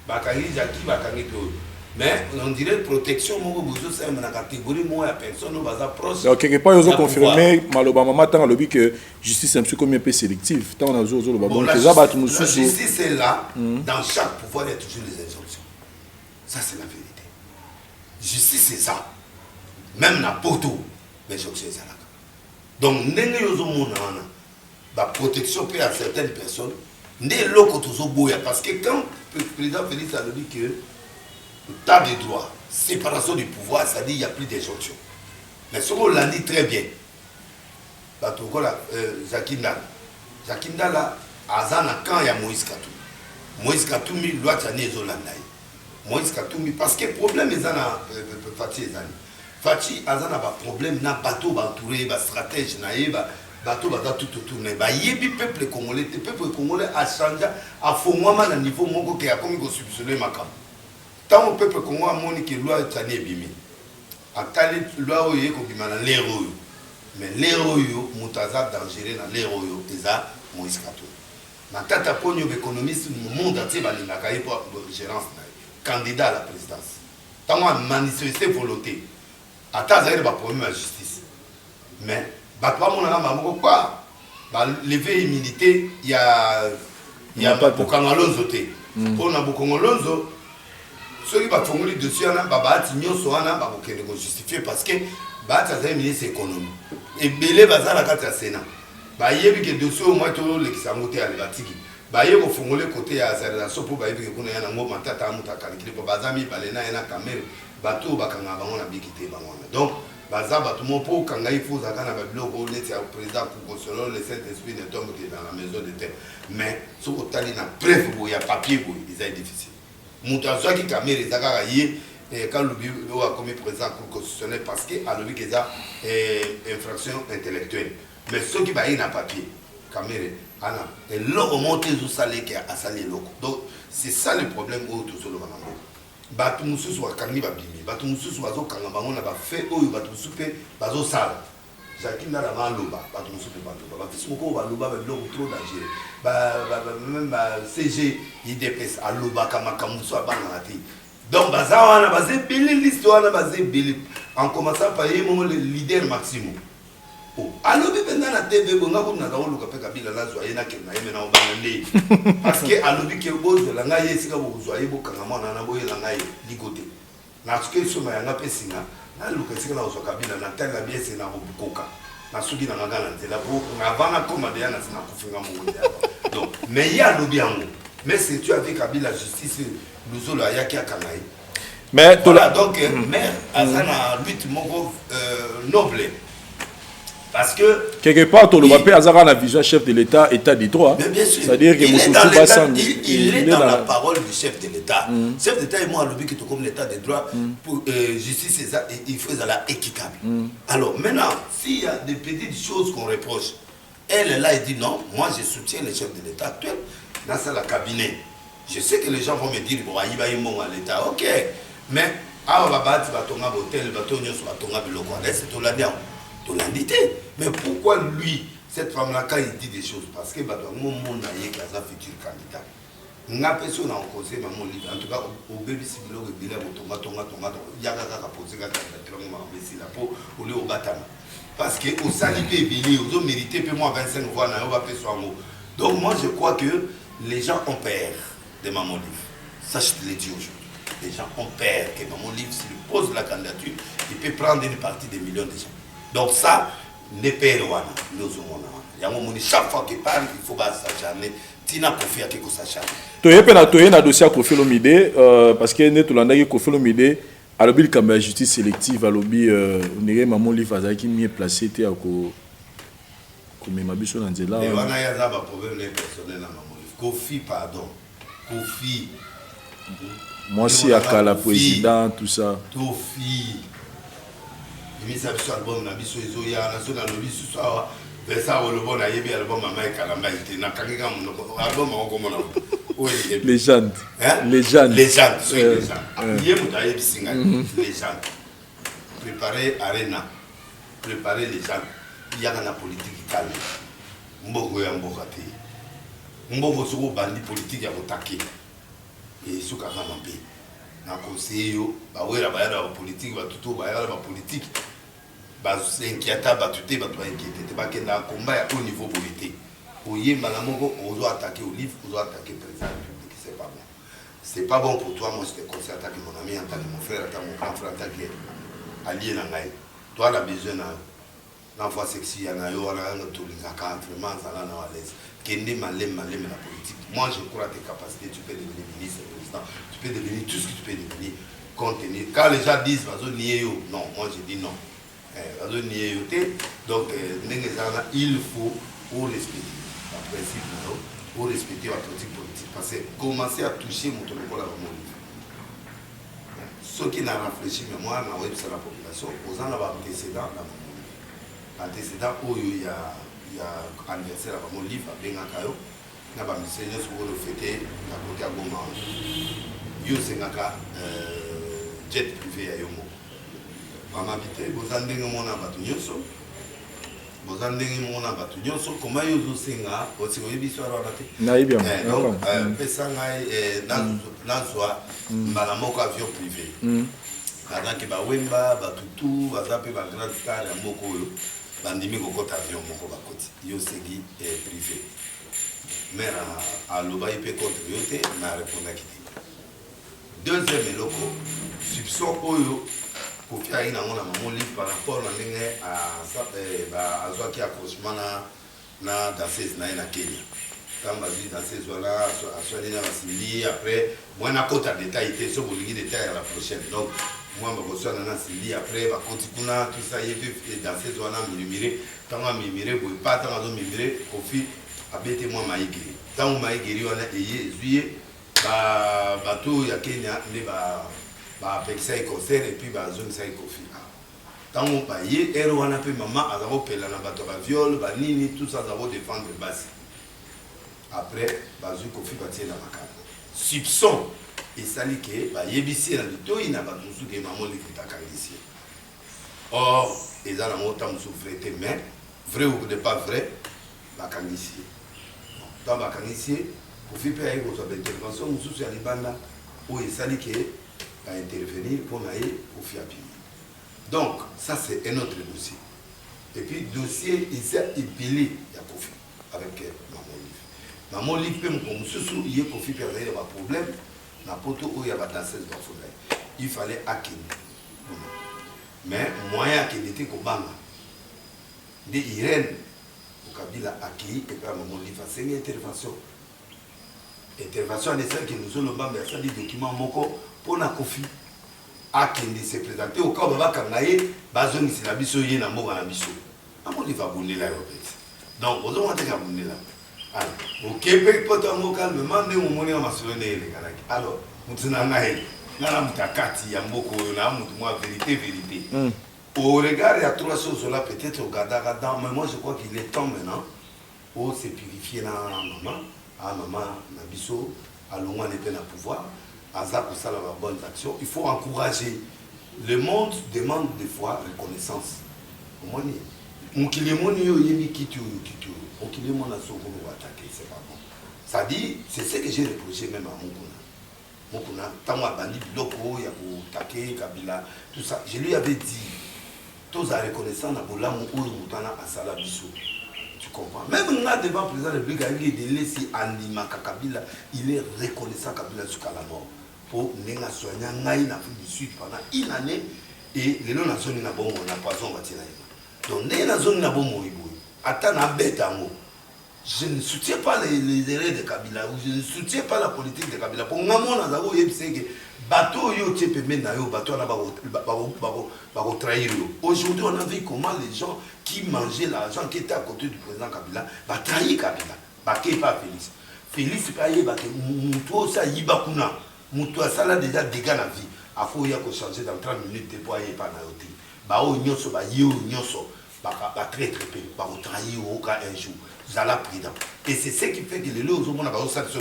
S4: Bakangi zaki, bakangi peo. Mais on dirait protection, mon besoin, c'est une catégorie, moi, personne ne va proche.
S3: Donc, quelque part, ils ont confirmé, Maloba Mama, tant lobby que justice est un peu comme un peu sélectif. Tant on a joué au lobby.
S4: La justice est là, dans chaque pouvoir, il y a toujours les injonctions. Ça, c'est la vérité. Justice, c'est ça. Même dans Porto, mais c'est ça. Donc, la protection peut à certaines personnes, parce que quand le président Félix a dit que l'état de droit, séparation du pouvoir, ça dit qu'il n'y a plus d'injonction. Mais ce qu'on l'a dit très bien, Jacques Ndala, quand il y a Moïse Katoumi. Moïse Katoumi, loi Tchani Zolandaï. Moïse Katoumi, parce que le problème est dans Fatih. Fatih a un problème, il y a un bateau entouré, un stratège, un bateau tout tourné. Il y a un peuple congolais, le peuple congolais a changé, a fait moins à niveau mongo qui a commis au subventionné ma cam. Tant le peuple congolais a moni que loi Tchani Bimi. A tali loi oye ko bimana l'héros. Mais l'héros yo, Moutaza dangereux dans l'héros yo, eza Moïse Katoumi. Ma tata pogno économiste du monde entier balingaka pour gérance. Candidat à la présidence. Tant qu'on a manifesté volonté, à Tazaïr, il y a un problème à la justice. Mais, quoi lever immunité, il y a Bokangolonzo. Pour Bokangolonzo, ceux qui vont faire dessus, ils vont justifier parce que Tazaïr ministre économie. Et Belé Bazar la carte à Sénat. Il y a des dossiers au moins qui sont montés à l'Ebatiki. Baye ko fongole côté ya accélération pour baye que kuna yana ngoma tata amuta calculer pour bazami balena yana kamera bato bakanga bango na bikité bango. Donc baza bato mo po kanga il faut zaka na babiloko leti ya président pour selon le Saint-Esprit ne tombe dans la maison de terre. Mais ce ko tali na preuve bo ya papier bo c'est difficile. Muta so ki kamera zaka yé quand le bureau a commis président constitutionnel parce que a le que ça infraction intellectuelle. Mais ceux qui baye na papier caméra Anna, et l'eau monte au salé qui a salé l'eau. Donc, c'est ça le problème où tout le monde a. Batu musu soit kangi babimi, batu musu soit zo kangamba on a fait ou batu musu pe bazo sala. Jacques n'a la loba, batu musu pe batu. Ba fils moko ba loba ba l'eau trop dangereux. Même CG IDPS à loba kama kamuso abanati. Donc bazawana bazé bili l'histoire na bazé bili. En commençant par le leader Maximo. Alors, pendant la TV, on a vu que Kabila n'a pas été parce que alors que boss de la ngaye sika bozoye bokanga na boye la ngaye ligote na ce que soma yanga pesinga na luka sika na zo Kabila na tanga bien c'est na bokoka na suki na ngana nzela po ngavana koma de yana sina kufinga mungu donc mais ya lobi yango mais c'est tu avec Kabila justice nous la yaki akangai mais voilà, donc mais azana lutte moko noble. Parce que
S3: quelque part, on va pas avoir la vision chef de l'État, État du droit. C'est-à-dire que
S4: il est dans la parole du chef de l'État. Le chef d'État et moi, le but qui est comme l'État des droits, pour justice, il faut la équitable. Alors maintenant, s'il y a des petites choses qu'on reproche, elle là, elle dit non, moi je soutiens le chef de l'État actuel dans sa cabinet. Je sais que les gens vont me dire, bon, il va y avoir l'État, ok, mais ah, on va battre, on va tomber à l'hôtel, on va tomber à l'hôtel, c'est tout l'année. Mais pourquoi lui, cette femme-là, quand il dit des choses, parce que mon monde a un futur candidat. On a personne en conseil, en tout cas, au bébé, si vous voulez, il y a un posé la peau au lieu au bâtiment. Parce qu'au salibé, ils ont mérité, peu moins 25 voix, on va faire son mot. Donc moi, je crois que les gens ont peur de Maman Livre. Ça, je te l'ai dit aujourd'hui. Les gens ont peur que Maman Livre, s'il pose la candidature, il peut prendre une partie des millions de gens. Donc ça, ne perd nous avons chaque fois qu'il parle, il faut s'acharner. Tina Kofi a quelque s'acharner.
S3: Tu es un dossier à Kofi Olomide parce que nous avons Kofi Olomide à l'objet de la justice sélective à l'objet de Maman Livre qui est placé à comme ma biche dans Zela.
S4: Et on a un problème personnel à Maman Livre. Kofi, pardon. Kofi.
S3: Moi aussi à la président tout ça.
S4: Kofi. Il y a un album, il y a un album, il y a un album, il y a un album, il y a un album,
S3: légende.
S4: Légende. Légende. Préparer Arena. Préparer les gens. Il y a une politique calme. Mboko ya mbokate. Mboko soko bandi politique ya botake. Et suka kama mpe. Na conseiller yo, ba wera ba ya politique, ba tuto ba ya ba politique. S'inquiéta batute battu inquiété te bakenda combat à haut niveau politique pour y malamoko on attaquer au livre on attaquer le président public c'est pas bon pour toi moi je te conseille attaquer mon ami attaquer mon frère attaquer mon grand frère attaquer allié na ngai toi la besoin na l'enfant sexy na yo na tout les accords vraiment ça là na l'aise kende malem la politique moi je crois tes capacités tu peux devenir ministre président tu peux devenir tout ce que tu peux devenir contenir quand les gens disent vas-y nier non moi je dis non. Donc, il faut respecter le principe, pour respecter la politique politique. Parce que commencer à toucher mon tour de la livre. Ceux qui n'ont réfléchi, mais moi, dans la population, aux ans antécédents, antécédents où il y a anniversaire à mon livre, à Bengakayo, il y a des seigneurs qui vont le fêter à côté à Goma. Il y a jet privé à Yomo. Maman bité, vous en donnez mon abatugnoso. Vous en donnez mon abatugnoso. Comment vous senga, aussi vous avez histoire à rater.
S3: Naïbia.
S4: Donc, pesanga dans soi, malamoka avion privé. Pendant que bawemba, batutu, bazape bagrand star ya moko yo, bandimi kokota avion moko bakoti. Yo segi privé. Mais à l'oba il peut contribuer, mais répondre à qui. Deuxième eloko, soupçon oyo. Pour faire une amende à mon livre par rapport à Zoaki accrochement dans ces naïs na Kenya. Quand on dit dans ces zones-là, à soigner la Sili, après, moi, on a compte à détail, c'est pour les détails à la prochaine. Donc, moi, je suis dans la Sili, après, on continue, tout ça, il y a dans ces zones-là, mimire, tant on mimire, vous pas tant on mimire, Kofi, abêtez moi maïgiri. Tant on maïgiri, on a juillet, bateau, il y a Kenya, mais avec ça concert et puis zone ça Kofi. Tant on paye, on a pu maman à la repelle na bateau viol, nini tout ça ça va défendre base. Après, bazui Kofi batie na makala. Soupçon et sali que ba yebisi na bito ina ba musu ke maman l'écrit à ici. Or, ils ont la montagne souffrée, mais vrai ou pas vrai, ba ici. Dans ba ici, Kofi peut aller aux interventions musu sur libanda où il sali que va intervenir pour naïe Kofi appuyer. Donc, ça c'est un autre dossier. Et puis, dossier, il s'est épilé, il y a Kofi, avec Maman Liv. Maman Liv, comme sous il y a Kofi, il y a un problème, il y a un poto où il y a un danseuse dans il fallait hacker. Mais, moyen qu'il était comme Banga, de Irène, au Kabila acquis, et puis Maman Liv a fait une intervention. Intervention de celle qui nous ont le bas, mais ça des documents pour la Kofi. Akende se présenter au cas où baba kangaye bazongi sila biso ye na mboka na biso amoni va bundela yo pete donc ozo mate ka bundela alors au Québec poto ngo calmement ne moni na masolo ne le kanaki alors mutsina ngaye na mutakati ya mboko na mutu moi vérité au regard il y a trois choses là peut-être au gadara dans mais moi je crois qu'il est temps maintenant pour se purifier na maman na biso alonga ne pe na pouvoir. Pour ça, la bonne action. Il faut encourager. Le monde demande des fois reconnaissance. C'est pas bon. Ça dit, c'est ce que j'ai reproché même à Mokuna. Tout ça. Je lui avais dit, tous à reconnaissance, tu comprends. Même là, devant le président de la République, il est reconnaissant Kabila jusqu'à la mort. Pour nenga soigner ngai na Afrique du Sud pendant une année et les gens na zone na bon on a poison batina donc nenga na zone na bon moibo atana betango je ne soutiens pas les erreurs de Kabila ou je ne soutiens pas la politique de Kabila pour ngamo na zabo yebisenge bateau yo tiepe mena yo bateau na ba trahir yo. Aujourd'hui on a vu comment les gens qui mangeaient l'argent qui était à côté du président Kabila ba trahir Kabila ba pas Félix paye ba que muto ça yibakuna mutu asala déjà dégâts la vie a faut y a changer dans 30 minutes de poids et pas na hôtel ba o nyoso ba yo nyoso ba très peu ba o trahir au cas un jour zala président et c'est ce qui fait que les lots au monde ba o ça so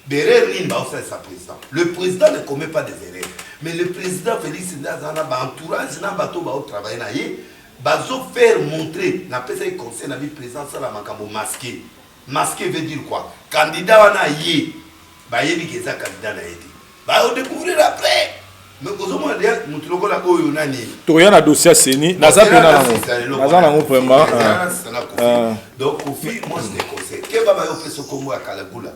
S4: Bérer ba o ça sa président le président ne commet pas des erreurs mais le président Félix Ndazana ba entourage na bato ba o travailler na ye ba zo faire montrer na pesa conseil na vie président ça la makambo masqué veut dire quoi candidat wana ye bah il dit que ça candidat n'a été bah on découvrir après mais comment dire nous trouvons la boyo nani
S3: to rien à dossier seni naza pena nango vraiment
S4: donc au fil moi je te conseille que baba yo fait ce combo à Kalagula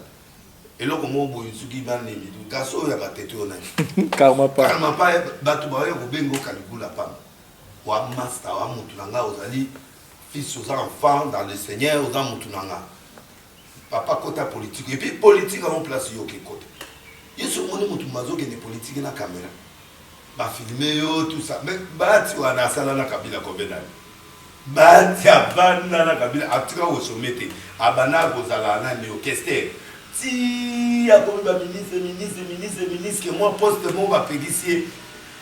S4: et là comment boyo suki bani du gaso ya batete onani
S3: karma pas
S4: batu ba yo bengo Kalagula pam wa master wa mutu nanga ozali fils aux enfants dans le Seigneur aux mutu nanga papa côté politique et puis politique à mon place yo qui côté il se monte mutu mazo qui est politique na caméra ba filmer yo tout ça mais bati wana sala na Kabila kobena bati abana na Kabila atika au sommet abana kozala na ne orchestre si a comme ba ministre que moi poste mon va pédicier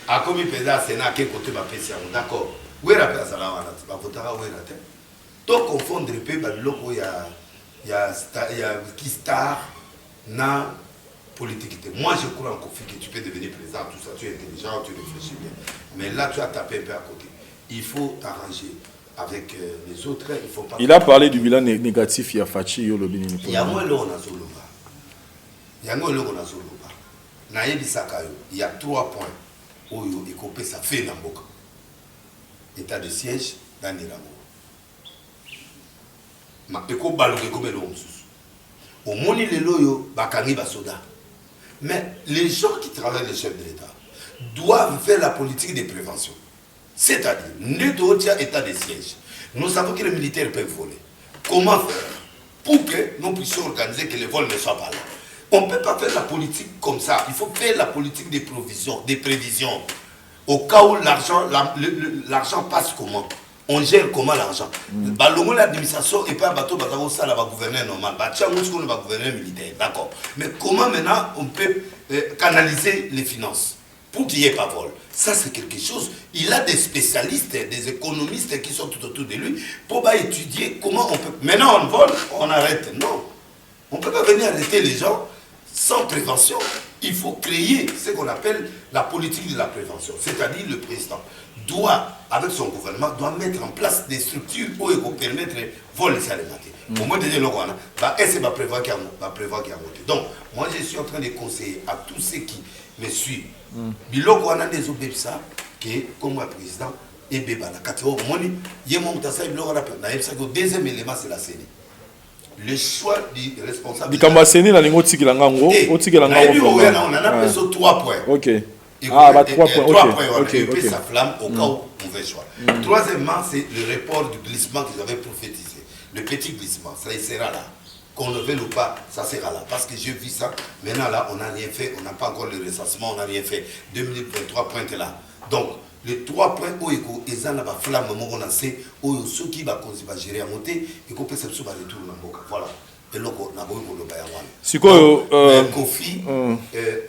S4: a comme président Sénat qui côté ba pétion d'accord où est la place là wana ba votera où est la tête to confondre pe ba loko ya il y a qui star na politique. Moi je crois en Kofi que tu peux devenir président, tout ça, tu es intelligent, tu réfléchis bien. Mais là tu as tapé un peu à côté. Il faut t'arranger avec les autres.
S3: Il a parlé du bilan négatif, il y a Fachi,
S4: il y a moins l'eau na Zoloba. Il y a moins l'eau na Zoloba. Naïbi Sakayo, il y a 3 points où il copie ça fait dans Boka. État de siège dans l'Irango. Au monde les loyaux, bakani basoda. Mais les gens qui travaillent les chefs de l'État doivent faire la politique de prévention. C'est-à-dire, nous état de siège. Nous savons que les militaires peuvent voler. Comment faire pour que nous puissions organiser que les vols ne soient pas là? On ne peut pas faire la politique comme ça. Il faut faire la politique des provisions, des prévisions. Au cas où l'argent passe comment? On gère comment l'argent? L'administration et pas un bateau, ça va gouverner normal. On va gouverner militaire, d'accord. Mais comment maintenant on peut canaliser les finances pour qu'il n'y ait pas vol? Ça c'est quelque chose. Il a des spécialistes, des économistes qui sont tout autour de lui pour étudier comment on peut. Maintenant on vole, on arrête. Non. venir arrêter les gens sans prévention. Il faut créer ce qu'on appelle la politique de la prévention. C'est-à-dire le président doit, avec son gouvernement, doit mettre en place des structures pour permettre de voler les alimentaires. Au moins, déjà, est-ce qu'il va prévoir qu'il y a monté. Donc, moi, je suis en train de conseiller à tous ceux qui me suivent. Biloko on a des obéissants qui, comme le président, et bébé, le deuxième élément, c'est la CENI. Le choix du responsable.
S3: On a
S4: appelé ça 3 points.
S3: Ok.
S4: Ah, 3 points. 3 points, ok. Sa flamme au cas où mauvais choix. Troisièmement, c'est le report du glissement qu'ils avaient prophétisé. Le petit glissement, ça il sera là. Qu'on le veuille ou pas, ça sera là. Parce que j'ai vu ça. Maintenant, là, on n'a rien fait. On n'a pas encore le recensement. On n'a rien fait. 2023 points là. Donc, les 3 points où ils ont la flamme, on a sait, où ceux qui vont gérer à monter, ils vont faire ce retour dans le voilà. Et là, on a besoin de le bailler.
S3: C'est quoi
S4: Kofi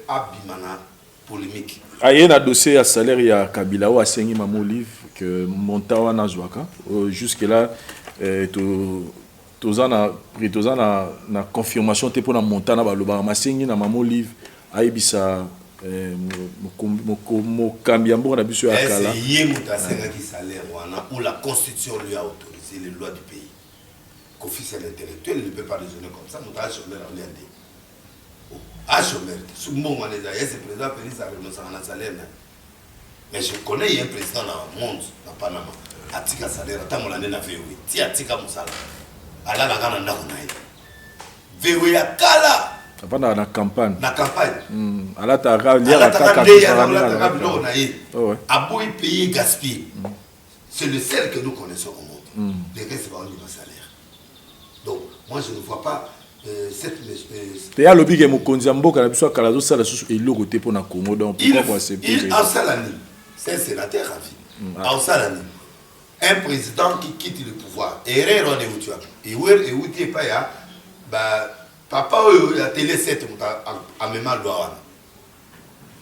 S4: Abimana polémique.
S3: Il y a un dossier à salaire, il y a Kabila ou à Sengi Mamou Livre que Montawa n'a jouaka. Jusque-là, tous na confirmation pour la montana baloba masengi na Mamou Livre aibisa Mokambiambo na biso ya kala.
S4: C'est Yemuta Sengi salaire ou la constitution lui a autorisé les lois du pays. Kofi c'est l'intellectuel, il ne peut pas raisonner comme ça. Mouta chômeur en l'Inde. Ah chômeur, sous mon on les a, c'est président Félix a renoncé à un salaire. Mais je connais un président dans le monde, dans Panama. Atika salaire, tant mon année na VOE. Ti atika musala. Ala la gana na kunaï. VOE ya kala.
S3: Pendant la campagne.
S4: La campagne.
S3: Alors, tu as regardé la campagne.
S4: Aboui payer gaspiller. C'est le seul que nous connaissons au monde. Les restes vont avoir un salaire. Donc, moi, je ne vois pas cette.
S3: Tu as lobby que mon condiambo, quand la biso kalazo ça la sous et l'eau pour na Congo donc pourquoi c'est
S4: il en salani. C'est un sénateur à vie. En salani. Un président qui quitte le pouvoir. Erreur on est où tu as. Et où tu es pas ya. Bah papa a télé 7 a même loi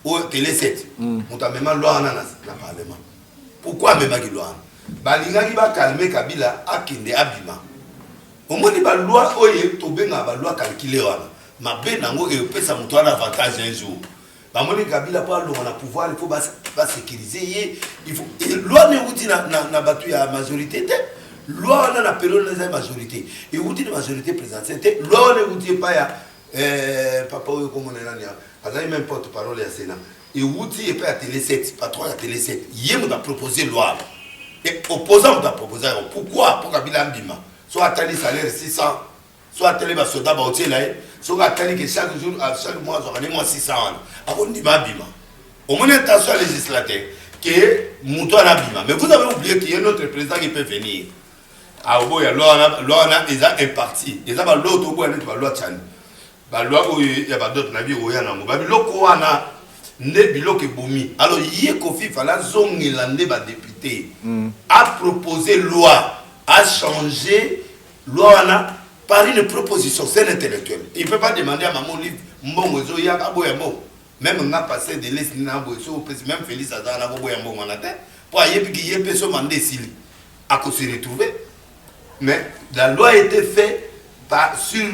S4: ou télé 7 muta même loi na parlement. Pourquoi même qui loi balinga qui va calmer Kabila akinde abima au moins ba loi oye to benga ba loi calculer wana mabe nango e pesa muto na avantage un jour ba moni Kabila pas le pouvoir il faut pas sécuriser il faut loi ne uti na batu ya majorité loi on a période de majorité et vous dites majorité présidentielle loi ne vous dit pas ya papa comme on est là il même porte-parole à Sénat et vous dites pas à télé 7 patron à télé 7 hier on a proposé loi et opposant on a proposé pourquoi pour Kabila Mbima soit atteindre salaire 600 soit atteindre ba soda ba hôtel là soit atteindre que chaque jour chaque mois on a moins 600 avant Mbima Mbima au moins intention législative que Mouto na Mbima mais vous avez oublié qu'il y a un autre président qui peut venir. Ah oui, loi ils ont un parti. Ils ont l'autre loi qui loi tchani. La loi où il y a d'autres navires où il y a un biloko wana ne biloko bomi. Alors hier Kofi fala zongi landé ba député a proposé loi a changé loi wana par une proposition c'est l'intellectuel. Il peut pas demander à maman livre mbongo zo ya aboya mo. Même on a passé de l'est na boyo même Félix Azana boya mbongo na tête pour yebi ki yepe so mandé sili à cause se retrouver. Mais la loi a été faite sur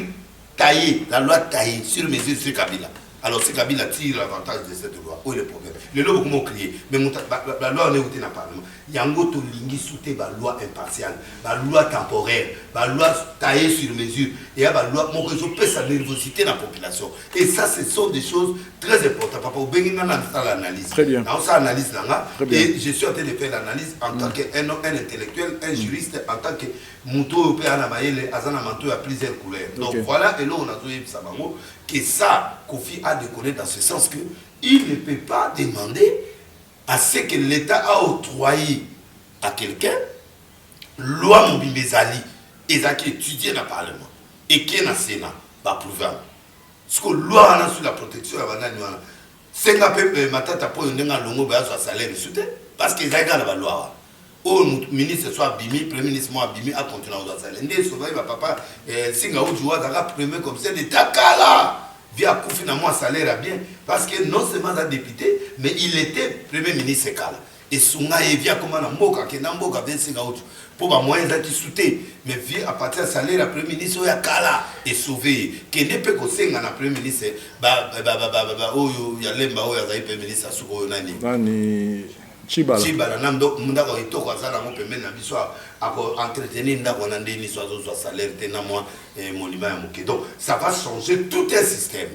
S4: taillé, la loi taillée sur mesure sur Kabila. Alors si Kabila tire l'avantage de cette loi, où est le problème? Les lois vont crier, mais la loi n'est pas dans le Parlement. Il y a un autre lingi souté la loi impartiale, la loi temporaire, la loi taillée sur mesure, et la loi qui résout sa nervosité dans la population. Et ça, ce sont des choses très importantes. Papa, vous avez l'analyse.
S3: Très bien.
S4: Dans ça, analyse là, et je suis en train de faire l'analyse en tant qu'un intellectuel, un juriste, en tant que Mouto européen à Maïle, Azana Manto à plusieurs couleurs. Donc voilà, et là, on a trouvé que ça, Kofi a décollé dans ce sens que il ne peut pas demander à ce que l'État a octroyé à quelqu'un loi Mobimbezali et ça qui étudie dans le Parlement et qui est dans le Sénat va prouver. Parce que loi sur la protection de la banane, c'est un peu matata pour une longue salaire parce qu'ils ont la loi. Au ministre soit Bimi, premier ministre moi Bimi a continué à salaire. Ndé souvent va papa singa oujua dara premier commissaire de Takala. Via Kofi na moi salaire à bien parce que non seulement un député mais il était premier ministre Kala Et Sunga et via comme un mboka, qui est un mboka, pour les moyens qui soutient. Mais via à partir de salaire, la première ministre, il y a Kala et sauvé. Qui n'est pas que c'est un premier ministre, il y a l'emba, il y a le premier ministre,
S3: Nani Chibala.
S4: Chibala, donc, il y a un peu entretenir un salaire, donc ça va changer tout un système.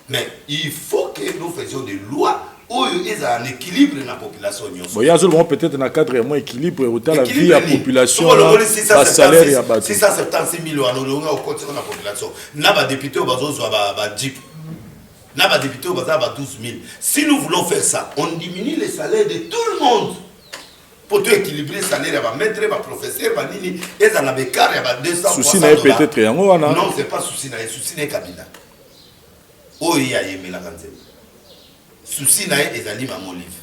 S4: Mais il faut que nous faisions des lois où il y a un équilibre dans la population.
S3: Il y a seulement peut-être un cadre vraiment équilibre autant la vie à la population, la salaire et à bâtir.
S4: 676 000 euros au côté de la population. N'a pas député au bazar soit Jeep. N'a pas député au bazar 12 000. Si nous voulons faire ça, on diminue les salaires de tout le monde. Pour tout équilibrer les salaires, il va maître, il va professeur, il va nini, et ça n'a pas car, il va 200
S3: souci n'est peut-être rien.
S4: Non, c'est pas souci, souci n'est Kabila. Oh, il y a aimé la canzelle. Souci n'est Ezali mon livre.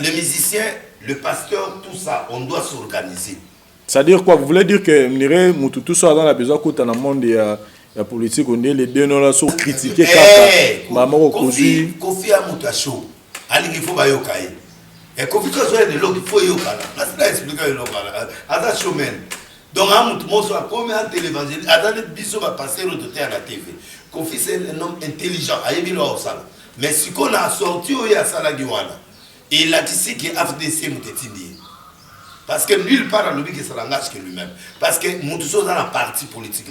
S4: Les musiciens, le pasteur, tout ça, on doit s'organiser.
S3: C'est-à-dire quoi? Vous voulez dire que tout ça dans la besoin dans le monde de la politique, on est les deux non là sont critiqués
S4: car
S3: maman
S4: Kofi a monté chaud. Ali il faut bayokaye. Et Kofi quand soit de l'eau il faut yokana. Là c'est expliquer le là. Ada showman. Donc à monte mon soit comme un télévangile, ada le biso va passer au à la TV. Kofi c'est un homme intelligent, ayebi lo osala. Mais ce qu'on a sorti au ya sala giwana. Et il a dit que FDC mutetindi. Parce que nulle part dans le but que ça l'engage que lui-même. Parce que nous sommes dans la partie politique.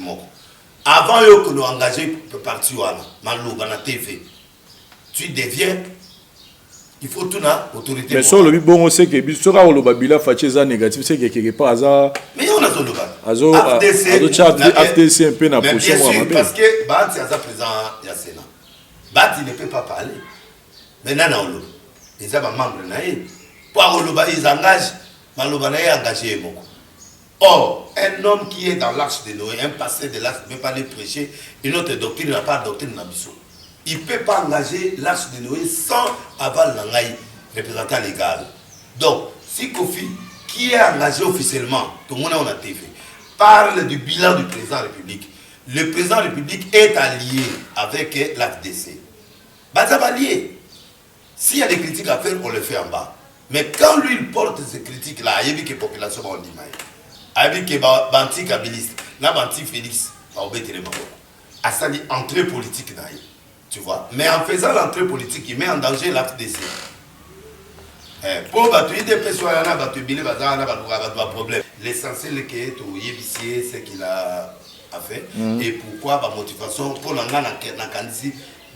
S4: Avant que nous engagions le parti, dans la TV, tu deviens, il faut tout na autorité.
S3: Mais sur le but, bon, on sait que le Babila Fatcheza négatif, c'est que quelque part,
S4: mais on a son local.
S3: FDC un peu na position.
S4: Parce que Bati a présent il y a Sénat. Bati ne peut pas parler. Maintenant, ils ont membre naïf. Pour ils engagent. Engagé. Or, un homme qui est dans l'arche de Noé, un passé de l'arche ne peut pas les prêcher, une autre doctrine n'a pas de doctrine d'ambition. Il ne peut pas engager l'arche de Noé sans avoir l'angaï, représentant légal. Donc, si Kofi, qui est engagé officiellement, tout le monde a TV, parle du bilan du président de la République, le président de la République est allié avec l'AFDC. Bah, ça va lier. S'il y a des critiques à faire, on le fait en bas. Mais quand lui il porte ces critiques-là, il y a que la population va en dire. Il y a que Banti Kabiliste, Banti Félix, va obéir les mamans. Ça dit entrée politique. Tu vois. Mais en faisant l'entrée politique, il met en danger l'AFDC. Pour battre des personnes, il y a un problème. L'essentiel est que ce qu'il a fait. Et pourquoi la motivation, pour la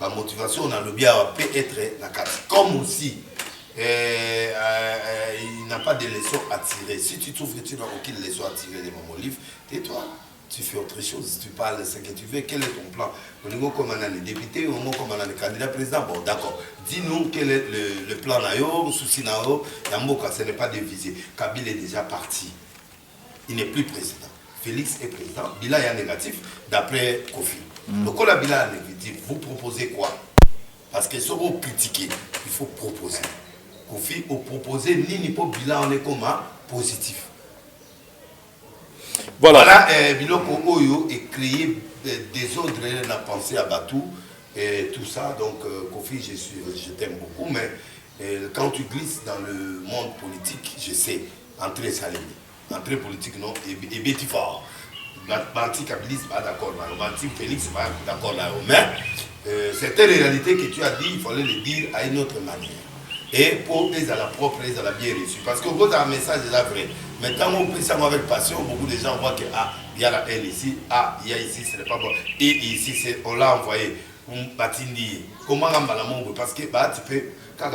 S4: motivation, on a le bien peut être la carte. Comme aussi. Il n'a pas de leçons à tirer. Si tu trouves que tu n'as aucune leçon à tirer de mon livre, tais-toi. Tu fais autre chose. Tu parles de ce que tu veux. Quel est ton plan? Au niveau comme on a les députés, au niveau comme on a les candidats présidents. Bon, d'accord. Dis-nous quel est le plan là-haut, le souci là-haut. Yamboka, ce n'est pas divisé. Kabila est déjà parti. Il n'est plus président. Félix est président. Bila est négatif, d'après Kofi. Donc, quand la Bila est négatif, vous proposez quoi? Parce que si vous critiquez, il faut proposer. Kofi, au proposer, ni pour bilan, on est comme positif. Voilà, Biloko Oyo est créé des ordres, la pensée à Batou et tout ça. Donc, Kofi, je t'aime beaucoup, mais quand tu glisses dans le monde politique, je sais, entrer salé. Entrée politique, non, et Betty Fort. Banti Kabilis, pas d'accord là. Banti Félix, pas d'accord là. Mais c'était la réalité que tu as dit, il fallait le dire à une autre manière. Et pour les à la propre, les à la bien reçue. Parce que quand un message est vrai, mais quand on prie ça avec passion, beaucoup de gens voient que il y a la haine ici, il y a ici, ce n'est pas bon. Et ici, on l'a envoyé. Comment on parce que tu peux, quand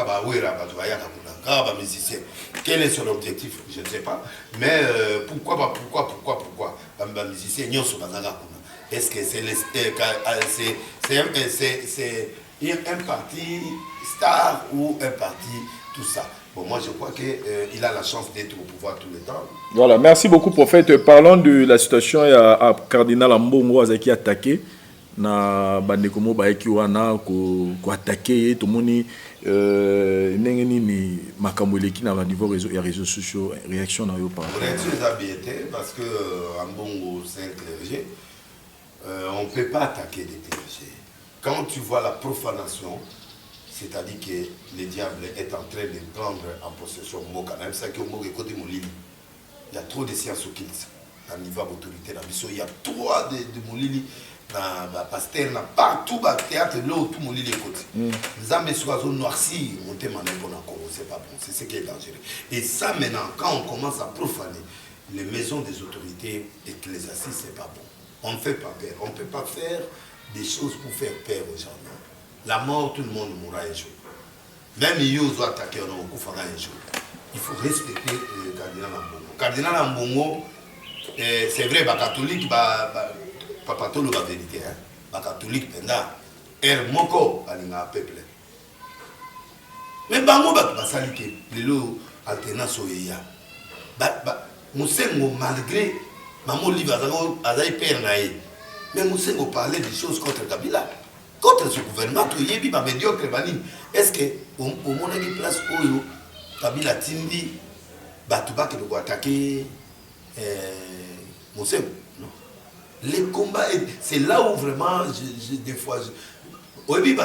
S4: on musicien, quel est son objectif? Je ne sais pas. Mais pourquoi musicien, est-ce que c'est un parti star ou un parti tout ça? Bon, moi je crois qu'il a la chance d'être au pouvoir tout le temps.
S3: Voilà, merci beaucoup prophète. Parlons de la situation à Cardinal Ambongo qui a attaqué. Na bandeko mo ba ki wana ko attaquer tout moni nengeni ni makambo leki na niveau réseaux sociaux réaction na yo par rapport.
S4: Réaction d'habité parce que Ambongo c'est un clergé. On peut pas attaquer des clergés. Quand tu vois la profanation, c'est-à-dire que le diable est en train de prendre en possession Moka. Même ça que Moka côté Molili. Il y a trop de sciences occultes à niveau d'autorité. Il y a trop de Molili. Pasteur, partout, théâtre, là où tout le monde est côté. Nous avons des oiseaux noircis, on te demande pour Congo, c'est pas bon, c'est ce qui est dangereux. Et ça, maintenant, quand on commence à profaner les maisons des autorités ecclésiastiques, c'est pas bon. On ne fait pas peur. On ne peut pas faire des choses pour faire peur aux gens. Non. La mort, tout le monde mourra un jour. Même Yo doit attaquer, on fera un jour. Il faut respecter le cardinal Ambongo. Cardinal Ambongo, c'est vrai, les catholiques, papa tout la vérité hein ba catholique penda moko balinga peuple mais bango ba salike lelo alternance oya ba musengo malgré maman livre azai père nae mais musengo parlait des choses contre Kabila contre ce gouvernement to yebi ba médiocre bani est-ce que au monde qui place oyo Kabila tindi ba to ba ke ko attaquer musengo. Les combats, c'est là où vraiment, des fois, oui,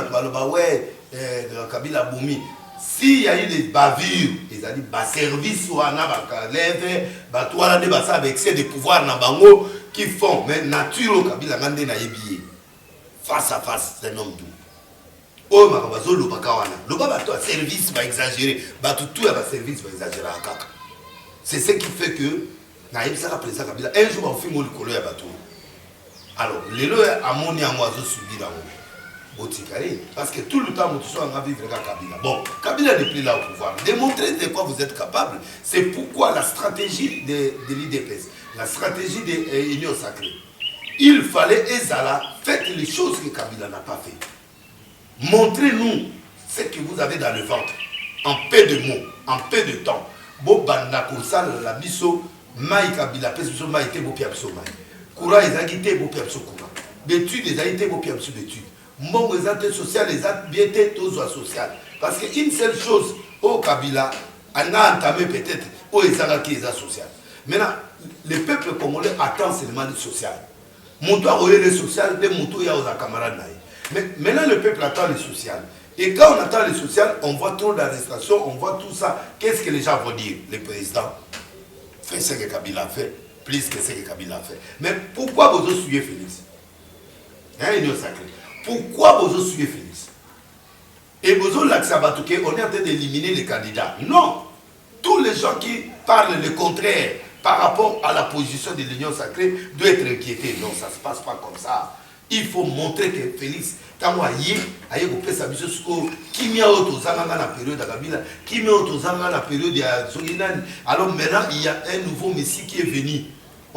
S4: Kabila Boumi, s'il y a eu des bavures, ils ont dit, service ou un avec excès de pouvoir qui font, mais nature, Kabila Mande na yebiye, face à face, c'est un homme doux. Oh, ma bazo le bakawana, le bateau service va exagérer, tout à service va exagérer à kaka. C'est ce qui fait que, naïb ça président Kabila, un jour on fait mon colo à bateau. Alors, les lois à mon oiseau subir là parce que tout le temps, nous sommes en vivre avec Kabila. Bon, Kabila n'est plus là au pouvoir. Démontrez de quoi vous êtes capable. C'est pourquoi la stratégie de l'IDPS, la stratégie de l'Union Sacrée, il fallait, Ezala, faites les choses que Kabila n'a pas fait. Montrez-nous ce que vous avez dans le ventre, en peu de mots, en peu de temps. Bobanda Kosal, la biso, Maï Kabila, Peso Maï, Tebo Piapso Maï. Koura les agité beau piapso koura. D'études les agité beau piapso d'études. Mon résultat social les a bien été tous social. Parce qu'une seule chose au Kabila, on a entamé peut-être au Ezara qui est social. Maintenant, le peuple congolais attend seulement le social. Mon toit au le social, des motos y a aux camarades. Mais maintenant le peuple attend le social. Et quand on attend le social, on voit trop d'arrestations, on voit tout ça. Qu'est-ce que les gens vont dire? Le président fait ce que Kabila a fait. Plus que ce que Kabila a fait. Mais pourquoi vous suivez Félix? Hein, Union Sacrée. Pourquoi vous suivez Félix? Et vous l'Aksabatouké, on est en train d'éliminer les candidats. Non! Tous les gens qui parlent le contraire par rapport à la position de l'Union Sacrée doivent être inquiétés. Non, ça ne se passe pas comme ça. Il faut montrer que Félix, quand on a dit, qui m'a autorisé dans la période de Kabila, qui m'a autorisé dans la période de Zoginan. Alors maintenant, il y a un nouveau messie qui est venu.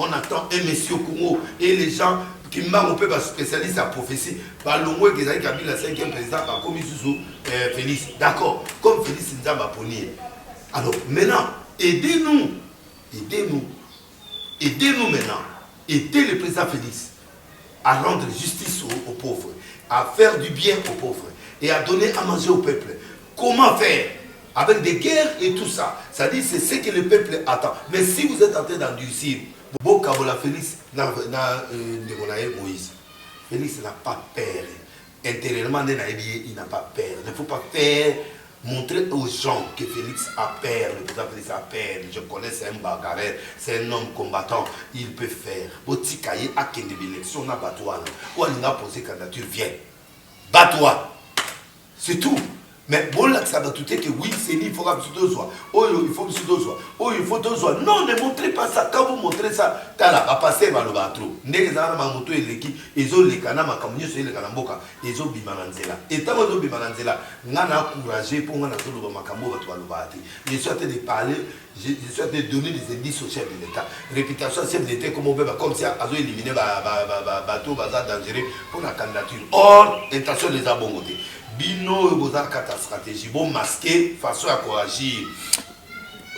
S4: On attend un monsieur Congo et les gens qui m'ont peu spécialistes en prophétie. Par le moins que Kabila, 5e président, par comme Félix. D'accord, comme Félix Nzamba Ponier. Alors maintenant, aidez-nous. Aidez-nous. Aidez-nous maintenant. Aidez le président Félix à rendre justice aux pauvres, à faire du bien aux pauvres et à donner à manger au peuple. Comment faire? Avec des guerres et tout ça. Ça dit c'est ce que le peuple attend. Mais si vous êtes en train d'endurcir, Félix Moïse. Félix n'a pas peur. Intérieurement, il n'a pas peur. Il ne faut pas faire montrer aux gens que Félix a peur. Le président Félix a peur. Je connais, c'est un bagarreur, c'est un homme combattant. Il peut faire. Botikaye a qu'une élection na batouane. Ou il a posé candidature, viens. Batoua. C'est tout. Mais bon, là, ça va tout être que oui, c'est il faut que deux soirs. Oh, il faut que deux soirs. Oh, il faut deux soirs. Non, ne montrez pas ça. Quand vous montrez ça, t'as là, va passer par le bateau. N'est-ce pas, ma moto et l'équipe, ils ont les canards, ma camion, c'est les canamboka, ils ont bimananzela. Et tant qu'ils ont bimananzela, on a encouragé pour qu'on a tout le macambo, va le battre. Je suis en train de parler, je suis en train de donner des indices au chef de l'État. Réputation chef de l'État, comme si ils ont éliminé le bateau, bazar dangereux pour la candidature. Or, l'intention des abongotés. Bino stratégie bon masqué façon à coagir.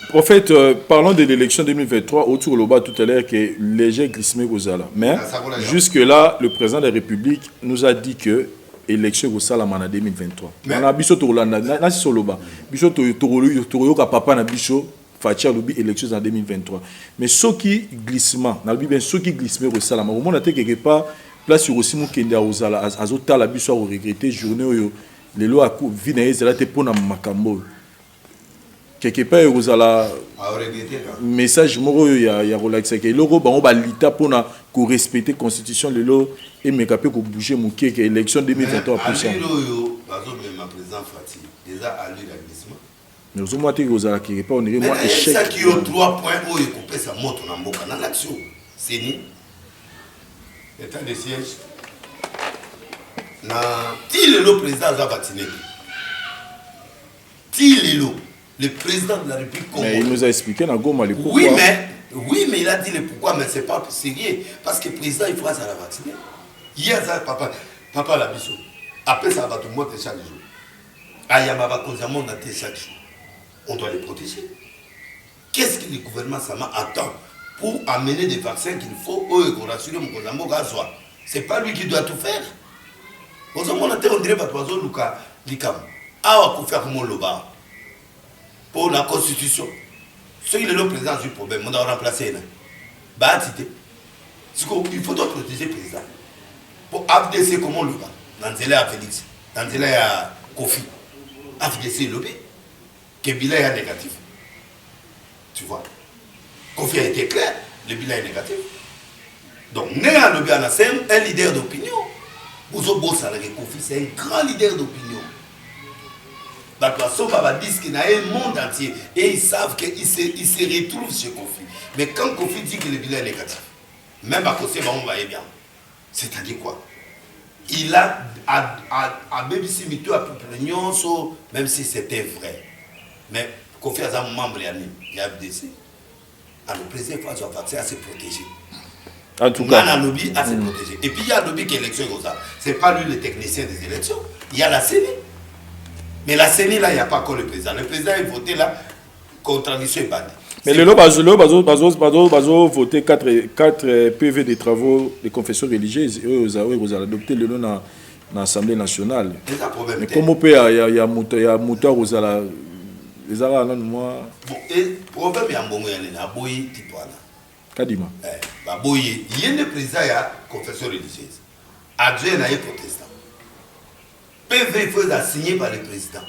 S3: Prophète, parlons de l'élection 2023 autour de l'Oba tout à l'heure que léger glissement Gozala. Mais jusque-là, le président de la République nous a dit que l'élection Gozala en 2023. On a biso Torolanda, na si soloba. Biso Toroyo ka papa na biso Fatia Lobi élection en 2023. Mais ce qui glissement, na bien ce qui glissement Gozala, mais au monde a été quelque part place sur aussi mon kende Gozala azota la biso regretter journée les lois à vie na ezala te pona makambo quelque part ozala message moko ya relaxer que loko bango ba lita pona ko respecter constitution lelo et mekape ko bouger moké que élection 2023 prochaine
S4: bazo ma président Fati déjà à lui l'aglissement
S3: nous avons dit que ozala quelque part on dirait moi échec
S4: ça qui ont 3 points où il couper sa moto na mboka na l'action c'est ni état de siège na Tilelo président a vacciné. Tilelo, le président de la République Congo.
S3: Mais il nous a expliqué dans Goma le pourquoi.
S4: Oui, mais il a dit le pourquoi, mais c'est pas sérieux. Parce que le président, il faudra ça la vacciner. Hier, ça, papa la biso. Après, ça va tout le monde chaque jour. Ayama va causer mon chaque jour. On doit les protéger. Qu'est-ce que le gouvernement Sama attend pour amener des vaccins qu'il faut pour rassurer mon gouvernement gazoa? C'est pas lui qui doit tout faire. On dirait que tu Luka Likam. Ah, on faire comme loba pour la constitution. Ce qui est le président du problème, on doit remplacer. Il faut protéger le président. Pour AFDC, comment le va? Dans le à Félix, dans le à Kofi. AFDC, le B. Que le bilan est négatif. Tu vois? Kofi a été clair, le bilan est négatif. Donc, Néa Lobi a un leader d'opinion. C'est un grand leader d'opinion. Ils disent qu'il y a un monde entier et ils savent qu'ils se retrouvent chez Kofi. Mais quand Kofi dit que le bilan est négatif, même à côté, on va bien. C'est-à-dire quoi? Il a à BBC Mito à Puplignon, même si c'était vrai. Mais Kofi a un membre, il y a FDC. Alors, le président François Vaccin à se protéger.
S3: En tout cas.
S4: Il y a un lobby à se protéger. Et puis il y a un lobby qui est élection comme ça. Ce n'est pas lui le technicien des élections. Il y a la CENI. Mais la CENI, là, il n'y a pas encore le président. Le président est voté là, contradiction est bandée.
S3: Mais le Bazo voté 4 PV des travaux de confession religieuse. Vous avez adopté le nom dans l'Assemblée nationale. Mais comment peut il y a moteur aux ala les ala non moi.
S4: Et problème il y a bon il y a boyi titwana.
S3: Kadima.
S4: Boyi, il y a le président ya confession religieuse. Adjoint na protestant. PV il faut signé par le président.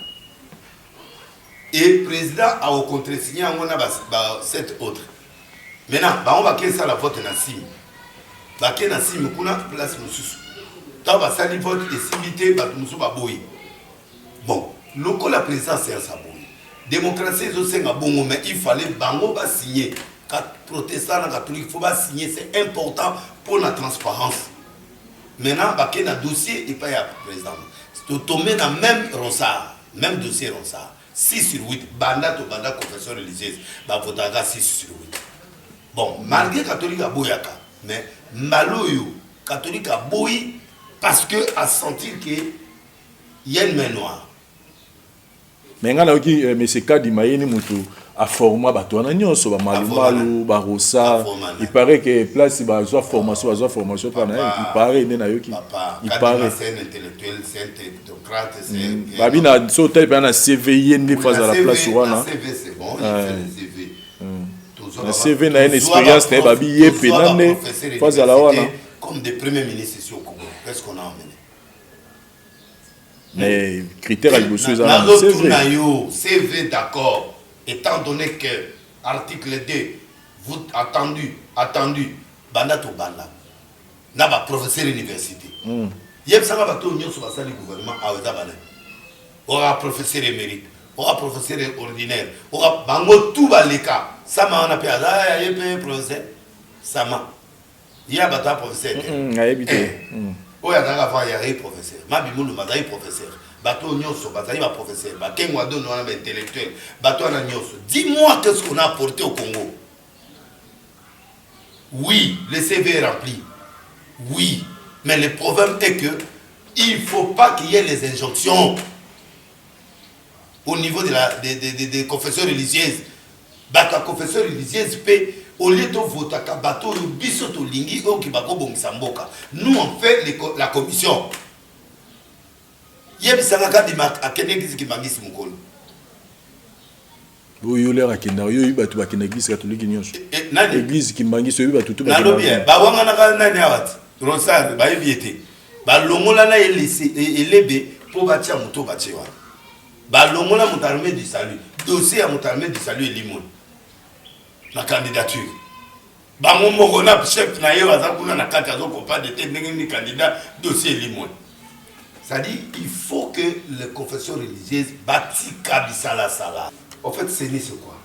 S4: Et le président a au contre-signé on a 7 autres. Maintenant, on va créer ça la vote na sim. Ba ke na sim kuna place mususu. Ta ba sali vote et simité ba mususu ba boyi. Bon, loko la présidence c'est ça boyi. Démocratie c'est un bon moment, il fallait bango ba signer. Quand protestants catholiques faut pas signer, c'est important pour la transparence. Maintenant, ba ke na dossier et pas ya président. C'est tomber dans même ronsard, même dossier ronsard. 6 sur 8, banda to banda confession religieuse, bah votaga 6 sur 8. Bon, malgré catholique à boyaka, mais maloyo, catholique à boy, parce que à sentir qu'il y a une main noire.
S3: Mais quand on dit, mais c'est cas d'Imaïni Moutou, à format, bah toi, on a sur Malumalu, Barossa, il paraît que place, bah, soit formation, il paraît, il paraît.
S4: C'est un intellectuel, c'est un technocrate, c'est.
S3: Babina, sauté, il y a un CV, il y a une fois à la place,
S4: un CV, c'est bon, il fait le CV.
S3: Le CV n'a une expérience, il y a une pénale, face à la wana.
S4: Comme des premiers ministres ici au Congo, qu'est-ce qu'on a emmené?
S3: Mais critères à l'immotion, ils
S4: ont CV d'accord. Étant donné que article 2, vous attendu, banda to banda, n'a pas professeur d'université. Yem sanga ba to nyo sur la salle du gouvernement à Ouedabane. Aura professeur émérite, aura professeur ordinaire, aura bango tout baleka. Sama on appelle ah yé professeur. Sama. Il y a bata professeur. Oya danga va y a professeur. Ma bimulu mazai professeur. Bateau Nyoso, Bazali va professeur, Baken Wado non intellectuel, Bateau Nyoso. Dis-moi qu'est-ce qu'on a apporté au Congo. Oui, le CV est rempli. Oui, mais le problème est que il ne faut pas qu'il y ait les injonctions au niveau des confessions religieuses. La confession religieuse peut, au lieu de voter à bateau, nous on fait la commission. Yeb Sangaka di mak a kene église qui mangisi mukolo.
S3: Boyo lera kenda yo yiba tu bakina église catholique nyonso. Église qui mangisi yo yiba tu
S4: ba. Nalo bien, ba wanga na kana ni awat. Rosar ba yibiete. Ba longola na elebe pour bâtir moto bâtir wana balongola moto armée du salut dossier à moto armée du salut elimoni la candidature bango moko na chef na yo aza kuna na kati azokopa de te ndenge ni candidat dossier elimoni. C'est-à-dire il faut que les confessions religieuses batika bisala sala. En fait c'est quoi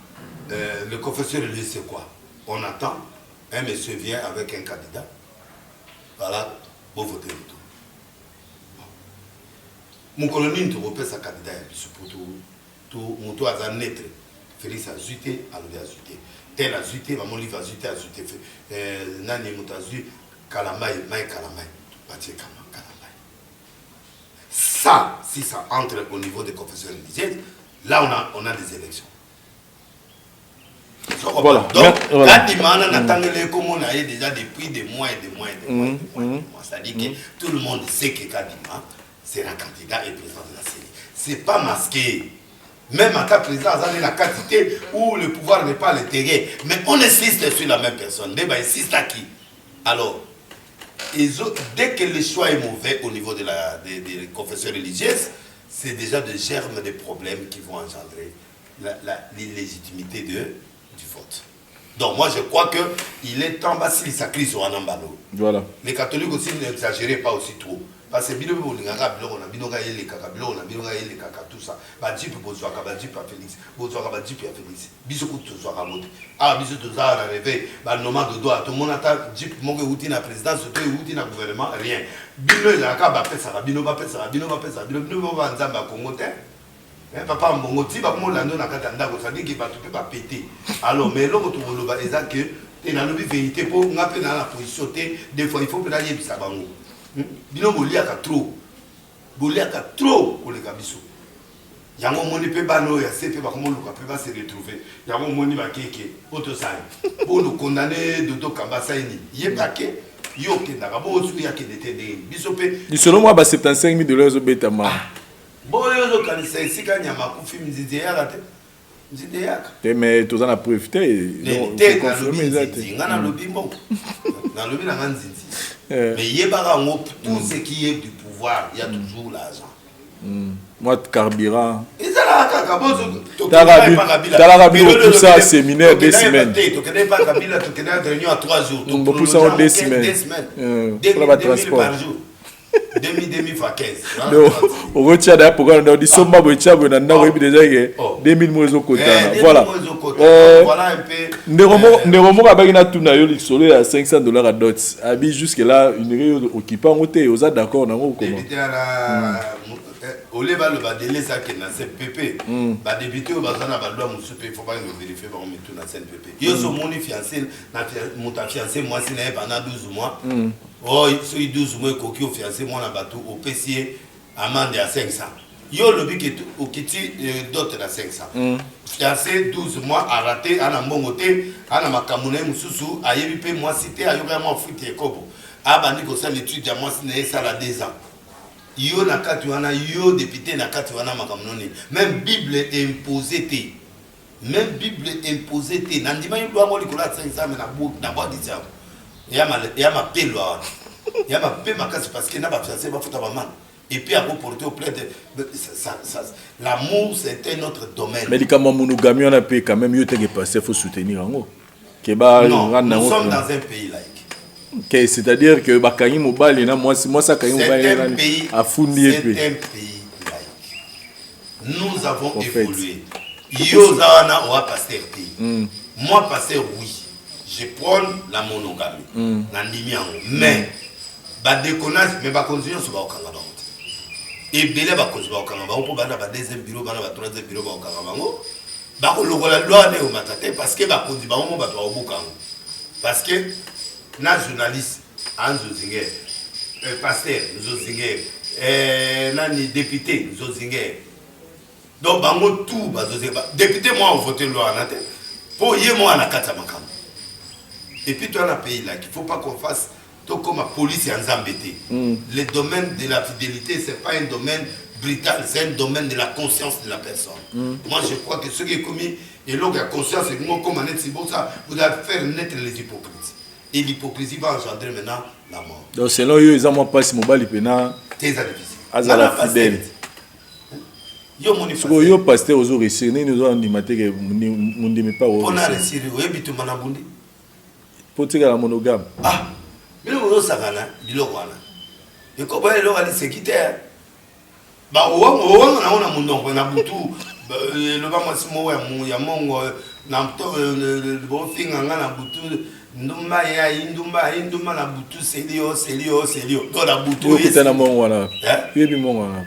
S4: le confesseur religieux c'est quoi? On attend un monsieur vient avec un candidat, voilà, vous votez le tout. Mon colonie ne repère sa candidat pour tout mon toit à naître. Félix a zuté, Alvé a zuté. Tel a zuté, mon livre a zuté, Nani Moutazu, Kalamai, Maï Kalamai, Batié Kalamai. Ça, si ça entre au niveau des confessions religieuses, là on a des élections.
S3: Voilà.
S4: Donc, la demande, on attend comme on a déjà depuis des mois et des mois et des mois. C'est-à-dire que tout le monde sait que Kadima sera candidat et président de la série. Ce n'est pas masqué. Même en cas de président, on a la quantité où le pouvoir n'est pas l'intérêt. Mais on insiste sur la même personne. Mais on insiste à qui? Alors, dès que le choix est mauvais au niveau des confessions religieuses, c'est déjà des germes de problèmes qui vont engendrer l'illégitimité du vote. Donc moi je crois qu'il est temps de sa crise au Anambalo. Voilà. Les catholiques aussi n'exagèrent pas aussi trop. Parce que tout ça. Papa Mbongoti va me l'annoncer dans Katanda, ça dit qu'il va tout péter. Alors, mais l'homme autour de l'eau, c'est que tu as la vérité pour nous appeler dans la position. Des fois, il faut que tu aies des sabango. Bino boliaka trop. Boliaka trop pour les cabissous. Yango moni pe bano ya sepe ba komo luka pe ba se retrouver. Yango moni ba keke auto sai. Pour nous condamner Dodo Kamba Saini. Yebake yo kendaka bo osu ya kedete de. Biso pe. Selon moi ba 75 000 $ au Betama. Boyo kanisa isika nyama kufi mzidi yaka te. Mzidi yaka. Mais tous en a profité. Te confirmer ça te. Ngana lobi mbo. Na lobi na nganzinzi. Mais yebaka ngo tout ce qui est du pouvoir, il y a toujours l'argent. Moi carburant. Et ça là kaka bozo. Tout ça séminaire 2 semaines. Tu connais pas Kabila, tu connais réunion à 3 jours. Tout ça en 2 semaines. 2 semaines par jour. 2000 fois 15. Donc, on retient d'ailleurs pour qu'on dit sommes déjà 2000 mois côté. Voilà. Voilà un peu. Néromo Abagina Tuna Yoli Solo à $500 à dot. Abi jusque là une réunion occupant côté aux d'accord dans comment. Ole ba le ba délai ça que na CPP ba débuter au bazana ba loi musupe il faut pas nous vérifier ba on met tout na CPP. Yo so mon fiancé na mon fiancé moi si na pendant 12 mois. Oh, sur 12 mois koki au fiancé moi na bateau au PCA amende à 500. Yo le bi que au kiti dot na 500. Fiancé 12 mois a raté ana mbongote ana makamune mususu ayebi pe moi cité ayoka moi fuite kobo. Abandi ko ça l'étude à moi si na ça la 2 ans. Yo na kati wana yo député na kati wana makamnoni même Bible imposé té même Bible imposé té nandima yo doa mo likola 500 mais na bois disam ya ma pelwa ya ma pe makasi parce que na ba fiancé ba futa ba man et puis à porter au plainte l'amour c'est un autre domaine mais quand monogamie on a payé quand même yo té que passer faut soutenir en que ba nous sommes dans un pays laïque. Okay, c'est-à-dire que Bakani Mobile, moi ça Kani Mobile a fourni. C'est un pays laïque. Nous avons évolué. Yozana ou a pasteur pays. Moi pasteur oui, je prends la monogamie. Mais ba déconnage mais ba continuer sur ba okanga. Et belé ba cause ba okanga. On peut ba deuxième bureau, ba troisième bureau ba okanga. Ba ko lokola loi ne o matate parce que ba kondi ba mo ba to obukango. Parce que na journaliste Anzo Zinger, pasteur Zozinger, nani député Zozinger. Donc bango tout bazozinger. Député moi on voté loi en tête. Pour y moi na kata makam. Et puis toi dans un pays là qu'il faut pas qu'on fasse tout comme la police et en zambété. Le domaine de la fidélité c'est pas un domaine brutal, c'est un domaine de la conscience de la personne. Moi je crois que ce qui est commis et l'autre la conscience c'est comment comme on est si bon ça vous devez faire naître les hypocrites. Et l'hypocrisie va engendrer maintenant la mort. Donc selon eux, ils n'ont pas si mobile, ils peuvent. Très difficile. Azala fidèle. Yo moni
S3: so yo pasteur ozo réussir ni nous on dimate que mon dimi pas
S4: on a réussi oui bitu manabundi
S3: pour tirer la monogame
S4: ah bilo ozo sakana biloko wana eko ba eloko ali sekite ba o na munongo na butu le ba mwasi mo ya mongo na to bo finga na butu ndumba ya indumba na butu selio do la butu
S3: yo na mongo wana yo bi mongo wana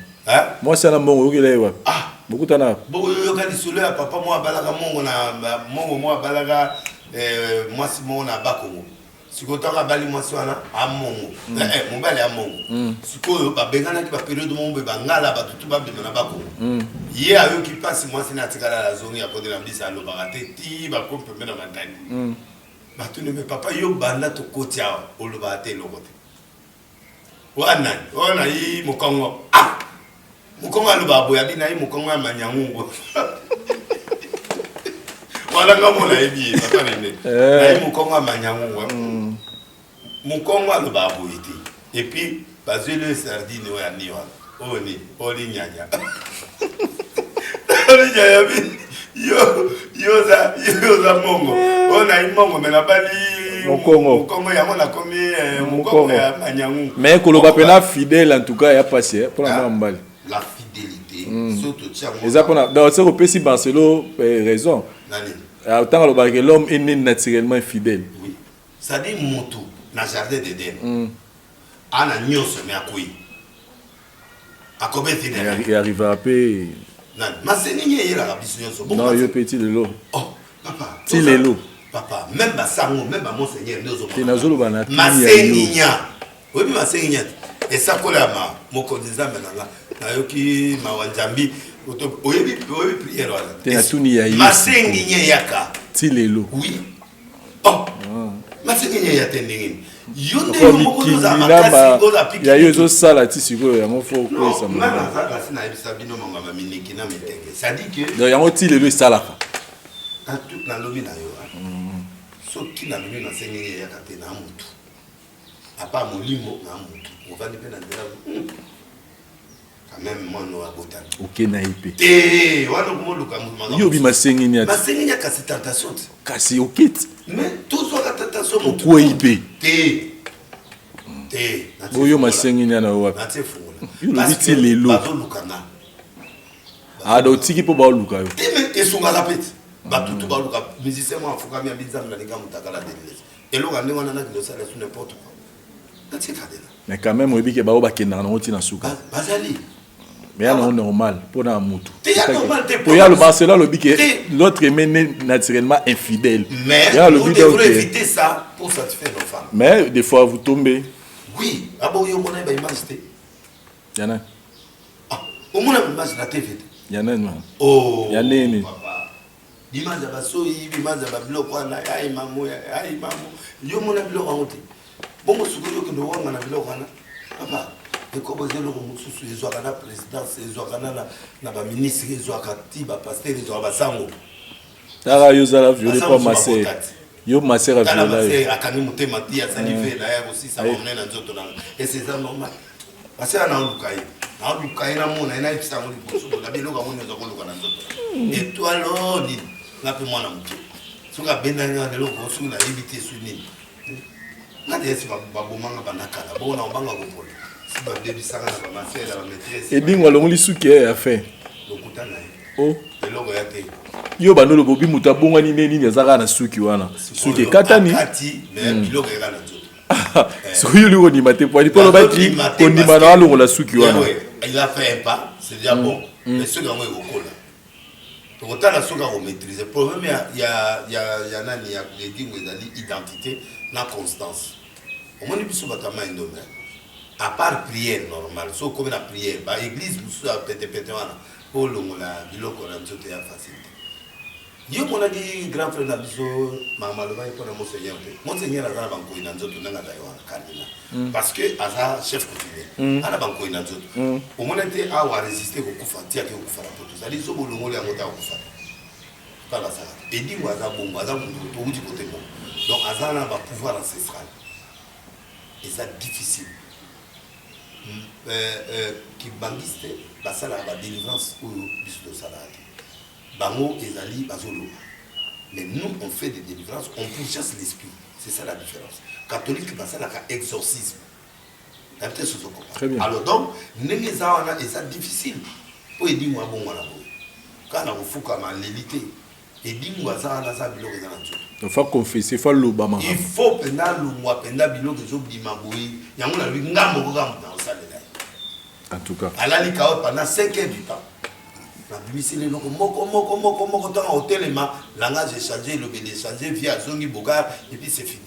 S3: moi c'est na mongo yo lewa
S4: ah
S3: beaucoup tana
S4: beaucoup yo kali solo ya papa moi balaka mongo na mongo moi balaka mwasi mo na bakongo sikotaka bali mwasi wana amongo mobali amongo sikoyo babenganaki baperiode mombe bangala batutu babima na bakongo ye ayoki mpasi mwasi na atikala la zongi ya kote na bisa alobaka te ti bakompembe na matani batuni me papa yo banda tokoti awa olobaka te eloko te wanani wana yi mokongo mokongo alobaka boya bina yi mokongo ya manyangungo wala ngamo na ebi papa nene na yi mokongo ya manyangungo mokongo alobaka boye te et puis bazwi le sardine oyo ani wana oyo ni oli nyanya oli nyanya bi yo za mongo ona imongo mena bali mokongo yango na komi mokongo ya manyangu
S3: mais koloba pena fidèle en tout cas ya passé pour la mbali
S4: la fidélité surtout tiens
S3: ça pour dans ce repesi Barcelo raison
S4: nani
S3: autant que l'homme est né naturellement fidèle
S4: oui ça dit moto na jardin d'Éden ana nyoso me akui akobe fidèle
S3: et arrive à paix
S4: nan maseni yela la biso nyoso
S3: non yo petit de l'eau
S4: oh papa
S3: ti lelo
S4: papa même basango même ba monseigneur ndozo
S3: kinazolo bana
S4: masenginya oui masenginya et ça kolama moko nzambe nanga nayoki mawanjambi oyebi prière wala
S3: tena tuni ya
S4: masenginya yaka
S3: ti lelo
S4: oui oh masenginya ya tendingini yonde moko ndoza makasi ngoza piki
S3: ya yo zo sala ti siko yango fo ko ça
S4: moi na sina ebisa bino mongama miniki na mitenge ça dit que
S3: donc yango ti lelo salaka
S4: à toute la lobby na yo soki na lobby na senginya yaka te na mutu apa molimo na mutu ovandi pe na ndela quand même moi no abotani
S3: ok na ipe
S4: wana kumoluka mutu
S3: yo bi masenginya
S4: kasi tentation
S3: kasi okit
S4: mais tout soit tentation mutu
S3: ko ipe
S4: boyo
S3: masenginya na wapi
S4: na te fungula
S3: yo lobi ti lelo
S4: bazoluka na
S3: do tiki po ba luka yo
S4: te esunga la pete batutu ba luka musicien mo afuka mi abizam na linga mutakala delese eloka ndenge wana na kilo sala sur n'importe quoi
S3: mais quand même oyebi ke bao bakendaka nango ntina suka
S4: bazali
S3: mais ya nango normal mpona mutu
S4: po
S3: ya Barcelo alobi ke l'autre est né naturellement infidèle
S4: mais nous devons éviter ça pour satisfaire nos femmes
S3: mais des fois vous tombez
S4: oui abo yo mona ba image te
S3: yana
S4: o mona image na TV te
S3: yana no
S4: oh
S3: yana ni
S4: papa image ba so yi image ba biloko wana ai mamu yo mona biloko ngote bongo sukuru ke ndo wanga na biloko wana papa eko bazelo ko mususu ezwaka na présidence ezwaka na ba ministre ezwaka ti ba pasteur ezwaka ba sango
S3: tara yo zala violé pas massé yo massé ra violé
S4: akani mutema ti azali vela ya aussi ça va na nzoto na et c'est ça normal parce que na lukai na mona ina ipsa ngoli boso na biloko ngoni ezwaka luka na nzoto et toi lodi na pe mwana mutu suka bendanga lelo ko suka na ibiti suni
S3: edingwa longo lisuki ya fin yo bandolo bobi mutu abongwani nini azaka na suki wana suki ekatani soki yo liko ndima te poani mpo lobaki kondima na walongola suki wana
S4: tokotala soki akomaîtrise problème ya nani ya edingo ezali identité na constance omoni biso bato ya mai ndome à part prière normale so okomi na prière baéglise mosusu ya petepete wana mpo olongola biloko na nzoto ya facilité yo monaki grand frère na biso malobaki mpona monseigneur te monseigneur aza na bankoi na nzoto ndenge aza yo wana kardinal parce que aza chef coutumier ana bankoi na nzoto omona te awa aresiste kokufa tiaki kokufa na poto zali so bolongoli yango te akokufa kaka asala edingo aza bongo aza motu touti kote bongo donc aza na bapouvoir ancestral eza difficile qui bangiste ça la délivrance ou biso salade bango ezali bazolo mais nous on fait des délivrances on pourchasse l'esprit c'est ça la différence catholique ça la exorcisme
S3: très bien
S4: alors donc ndenge za wana eza difficile po edingwa bongo na boye kana ofuka malélité edingwa za na za biloko za na nzoto
S3: il faut confesser il faut lobama
S4: il faut penda lomwa penda biloko zo bima boye yango na lui ngambo ko ngambo na osalela
S3: en tout cas
S4: alali kao pendant 5 heures du temps la bimisi le loko moko tant hotelema langage échangé le bébé échangé via zongi bogar et puis c'est fini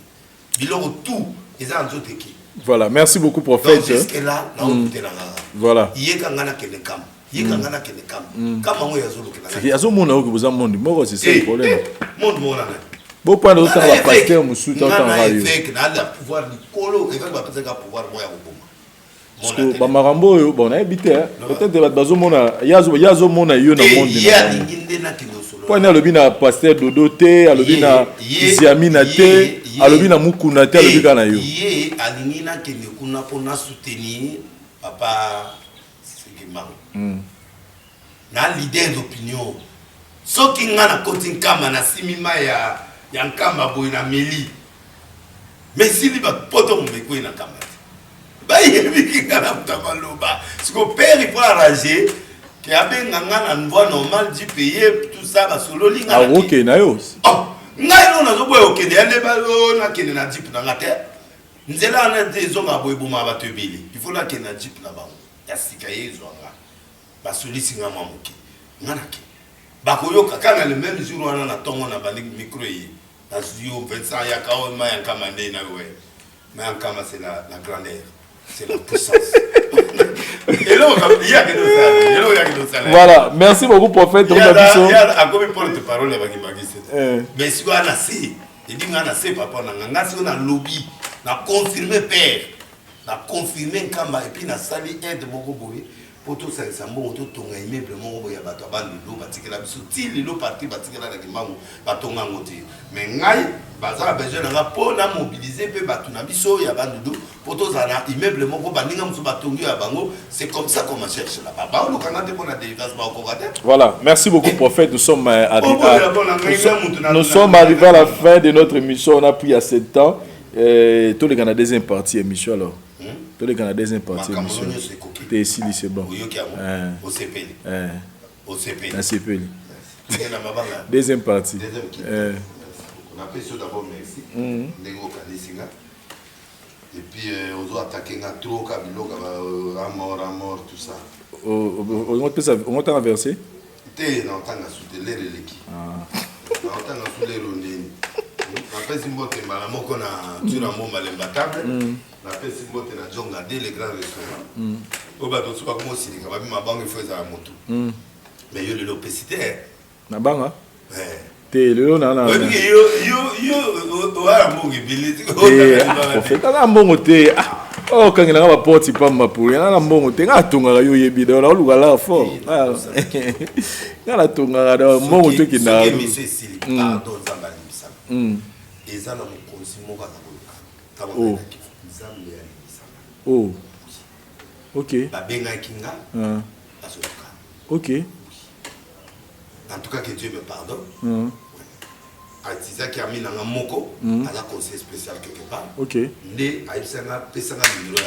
S4: biloko tout eza nzoto eki.
S3: Voilà, merci beaucoup prophète.
S4: Donc jusque là,
S3: voilà. C'est ça le problème. Bon point de vue la pasteur Moussou tant radio. Parce que Bamarambo bon a habité peut-être bazo mona yazo mona yo na monde. Point na lobi na pasteur Dodoté, alobi na Ziamina te, alobi na Mukuna te, alobi kana yo.
S4: Yé alingina kende kuna pona soutenir papa Segema. Na leader d'opinion. So ki nga na koti nkama na simima ya nkama boy na meli. Mais si li ba poto mbeko na nkama. Ba yebi ki nga mtamaloba. Parce que père il faut arranger que abe nga na voie normale du payer tout ça ba solo li nga.
S3: Ah OK na yo.
S4: Ngai no na zo boy okende ya leba lo na kende na jeep na ngate. Nzela na tezo nga boy buma ba tebili. Il faut la kende na jeep na bango. Ya sikaye zo nga. Ba solisi nga mamuki. Ngana ki. Ba koyoka kana le même jour wana na tongo na balik micro yi. Na studio Vincent ya kawo ma ya kamande na we. Mais en kama c'est la grandeur. C'est la puissance.
S3: Voilà, merci beaucoup prophète.
S4: Il y a combien de porte-parole mais si on a assez, il dit on a assez papa on a lobby, on a confirmé père, on a confirmé kamba et puis on a sali aide beaucoup boy pour tout ça ça bon tout ton immeuble mon boy bato ba lolo batikela biso ti lelo parti batikela na kimbangu batonga ngoti mais ngai baza besoin na po na mobiliser pe bato na biso ya bandudu pour tout ça na immeuble moko baninga muso batongi ya bango c'est comme ça qu'on cherche là baba on kanga te pona délivrance ba ko gade.
S3: Voilà, merci beaucoup prophète, nous sommes arrivés à la fin de notre émission, on a pris assez de temps tous les Canadiens deuxième partie émission alors. Tous les Canadiens deuxième partie émission. T'es ici c'est bon.
S4: Au CPL. Au CPL.
S3: La CPL. Deuxième partie.
S4: On a fait ça d'abord merci. Négo Kanisinga. Et puis on doit attaquer trop Kabilo à mort tout ça.
S3: On t'a inversé?
S4: T'es dans ta soutenir l'équipe. Dans ta soutenir l'ondine. Après si moi t'es malamo qu'on a tu l'as mon malembatable. Après si moi t'es na jonga dès les grands restaurants. Au bateau soit comme aussi les gars ma banque fait ça à moto. Mais yo le lopécité.
S3: Na banga? Te le na na.
S4: Yo wa mbongi biliti.
S3: Prophète na mbongo te. Oh quand il a pas porte pas ma pour na mbongo te nga tonga yo yebi do la luka la fort. Na tonga da mbongo te ki na.
S4: Pardon zambali misala. Eza na mukonzi moka na koluka.
S3: Oh. Oh. OK.
S4: Ba benga kinga.
S3: OK.
S4: En tout cas que Dieu me pardonne. Artisa qui a mis dans un moko à la conseil spécial quelque part.
S3: OK.
S4: Né à Ipsanga pesanga numéro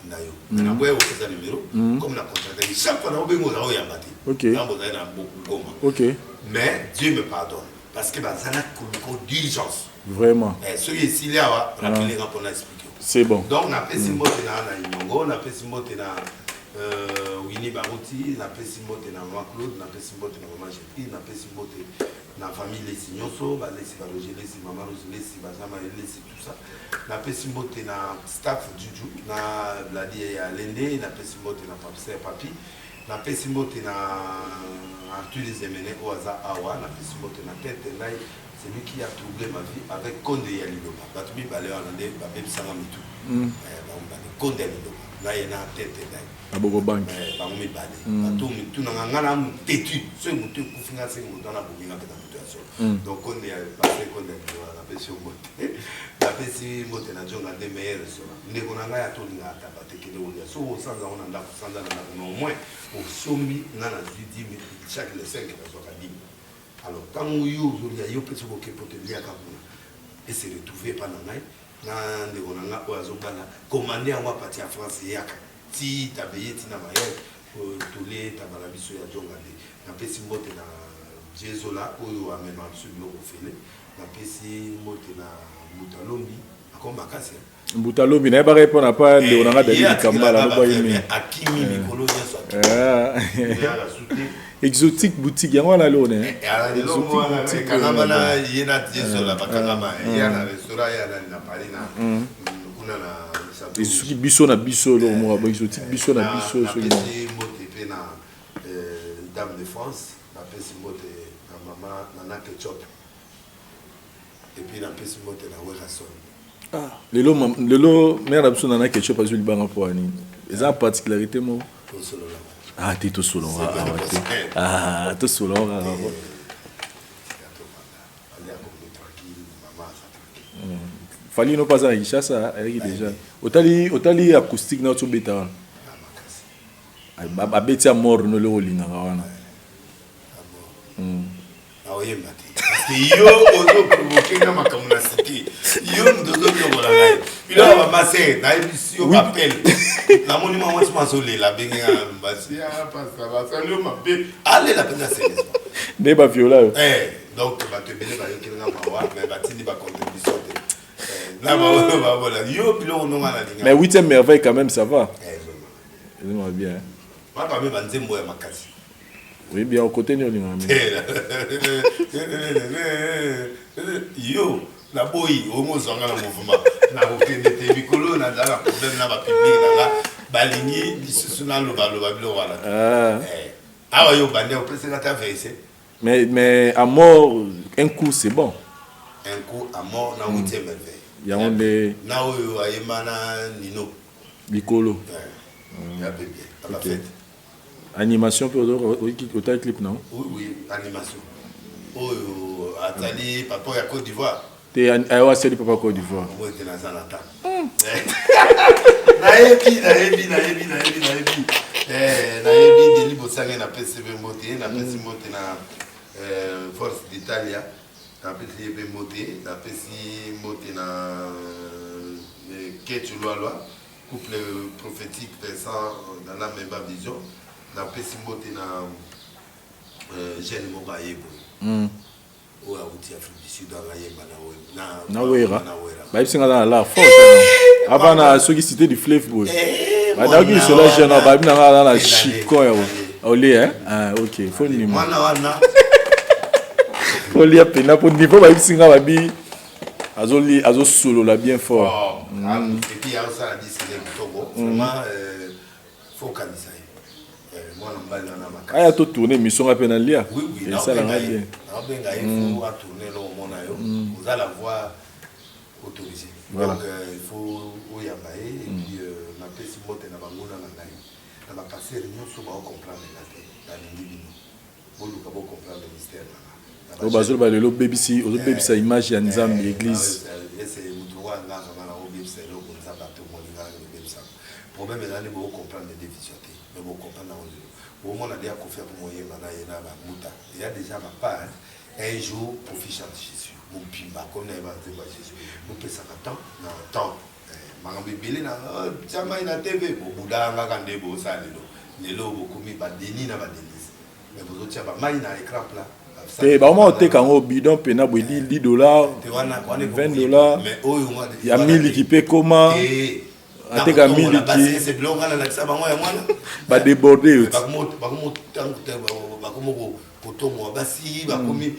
S4: na yo. Na boye au pesa numéro comme na contrat. Chaque fois na obengo na oyambati.
S3: OK.
S4: Na boza na beaucoup goma.
S3: OK.
S4: Mais Dieu me pardonne parce que bazana ko d'urgence.
S3: Vraiment.
S4: Ceux ici là on a appelé pour expliquer.
S3: C'est bon.
S4: Donc on a fait simbo na Imongo, on a fait simbo na Winnie Barouti, on a fait simbo na Maman Claude, on a fait simbo na Maman Jetri, on a fait simbo na famille les Signoso, les Roger, les Maman Rose, les Bazama, les tout ça. On a fait simbo na staff Juju, na Bladi et Lende, on a fait simbo na Papi, on a fait simbo na Arthur les Emene au hasard Awa, on a fait simbo na Tête Lai. C'est lui qui a troublé ma vie avec Condé Yalidoba. Batumi Balé Hollande, Babem Sangamitou. Condé Yalidoba. na ye na tête na
S3: Abogo bank.
S4: bango mibale bato mitu na ngana mutetu so mutu kufinga se mutu na bominga peta mutation donc on est passé qu'on est na pesi mote na pesi mote na jonga de meilleurs restaurants ndeko na ngaya to linga ta batekele olia so sanza ona nda sanza na au moins au sombi na na 10 000 chaque les 5 personnes à 10 000 alors quand yo zolia yo pesi ko ke pote lia ka kuna et se retrouver pendant ngai na ndeko na nga oazo bana commander en partie en France yaka ti tabeye ti na maye tole tabala biso ya jonga de na pesi mote na jezola oyo amena biso biloko fele na pesi mote na mutalombi akoma kasi
S3: Mutalombi na ba répondre pas de on a David Kambala lo ba yimi
S4: akimi mikolo ya so ya la soute
S3: exotique boutique yango na lo ne
S4: ala de lo mo na kanaba na yena jezola bakangama ya na restaurant ya na Paris na kuna na
S3: Isuki biso na biso lo mo ba exotique biso na biso so
S4: ni mote pe na Dame de France na pesi mote na mama na ketchup et puis na pesi mote na Werason
S3: lelo mère biso na ketchup azuli banga po ani eza particularité mo
S4: to solo la
S3: ah ti to solo ah to solo Fali no pas à Ishasa avec déjà otali acoustique na to beta ba beti a mort no lo linga wana
S4: aoyemba te parce que yo ozo provoquer na makamuna cité yo ndozo yo la ngai ilo ba masé na émission appel na monument moi masolé la benga basia pasta basalio mabe allez la peine c'est
S3: ne ba viola
S4: donc ba te bele ba yo kinga mawa mais ba tindi ba contribution là ba voilà yo bilo no ngana linga
S3: mais 8e merveille quand même ça va vraiment bien
S4: ma ba me ba nzembo ya makasi.
S3: Oui, bien au côté de l'Union.
S4: Yo, la boy, au moins on a le mouvement. Na aucun des bicolo, na dans la problème na ba public na la baligny, biso na lo ba bilo wala. Ah yo bandé au président ta veillé.
S3: Mais à mort un coup c'est bon.
S4: Un coup à mort na 8e merveille.
S3: Ya onde
S4: na oyo ayemana nino.
S3: Bicolo.
S4: Ya bébé, à la fête.
S3: Animation pour autant clip non?
S4: Oui, animation. Oh, Atali, papa ya Côte d'Ivoire.
S3: T'es à c'est papa Côte d'Ivoire.
S4: Moi j'étais dans un attaque. Naebi. Deli Bosange na PCB Moté, na PCB Moté na Force d'Italia, na PCB Moté, na PCB Moté na Ketchuloa, couple prophétique Vincent dans la même vision. Na pesi mote na jeune moka yebo o a uti Afrique du Sud na yeba na
S3: wera ba isinga na la force avant ceux cité du fleuve boy ba da ki cela jeune ba bi na la chiko ya oli ah OK faut ni
S4: mwana wana
S3: oli a pena pour niveau ba isinga ba bi azo solo la bien fort
S4: et puis ya ça dit c'est Togo vraiment focaliser.
S3: Aya to tourner mission à peine lia.
S4: Oui,
S3: et ça la bien.
S4: Il faut tourner vous allez avoir autorisé. Donc il faut et puis ma pesi mote na bangona na ngai. Na ba passer réunion so ba comprendre la ligne. Vous comprendre le mystère là.
S3: Au bazol ba le BBC, au BBC image ya Nzambe église.
S4: C'est mutuwa nga kama au BBC lo ko nzamba to mo nga le BBC. Problème là ne vous comprendre les déficientés. Mais vous comprenez au moins on a déjà confié pour moi il y a déjà ma part un jour pour ficher Jésus mon pimba comme on va dire Jésus nous peut ça temps mangambi belé na chama ina TV au buda nga kande bo ça lelo beaucoup mi ba deni na ba denise mais vous autres ba mai na écran plat
S3: et bah moi on te quand au bidon pena bo $10 $20
S4: mais oyo
S3: il y a 1000 qui paie comment ateka 1000 qui
S4: c'est blonga na ça ba moi
S3: ba déborder
S4: kotomo basi bakomi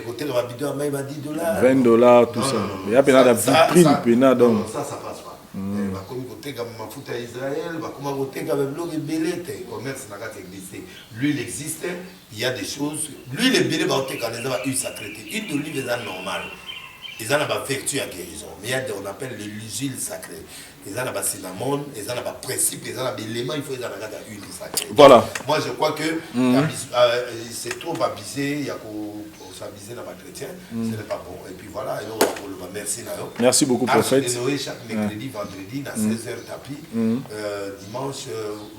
S4: côté la bidon mais ba $10
S3: $20 tout ça il y a pena da vitrine pena donc
S4: ça passe pas bakomi côté comme mafuta Israël bakoma côté comme blog belete commerce na kati existe l'huile existe il y a des choses l'huile belé ba côté quand les va eu sacré huile d'olive est normal ils ont la vertu à guérison. Mais il y a on appelle l'huile sacrée. Ils ont la cinnamon, ils ont la principe, ils ont l'élément, il faut qu'ils aient l'huile sacrée.
S3: Voilà.
S4: Moi, je crois que c'est trop abusé, il y a pour s'abuser dans ma chrétienne, ce n'est pas bon. Et puis voilà, merci.
S3: Merci beaucoup, prophète.
S4: Chaque mercredi, vendredi, à 16h tapis, dimanche,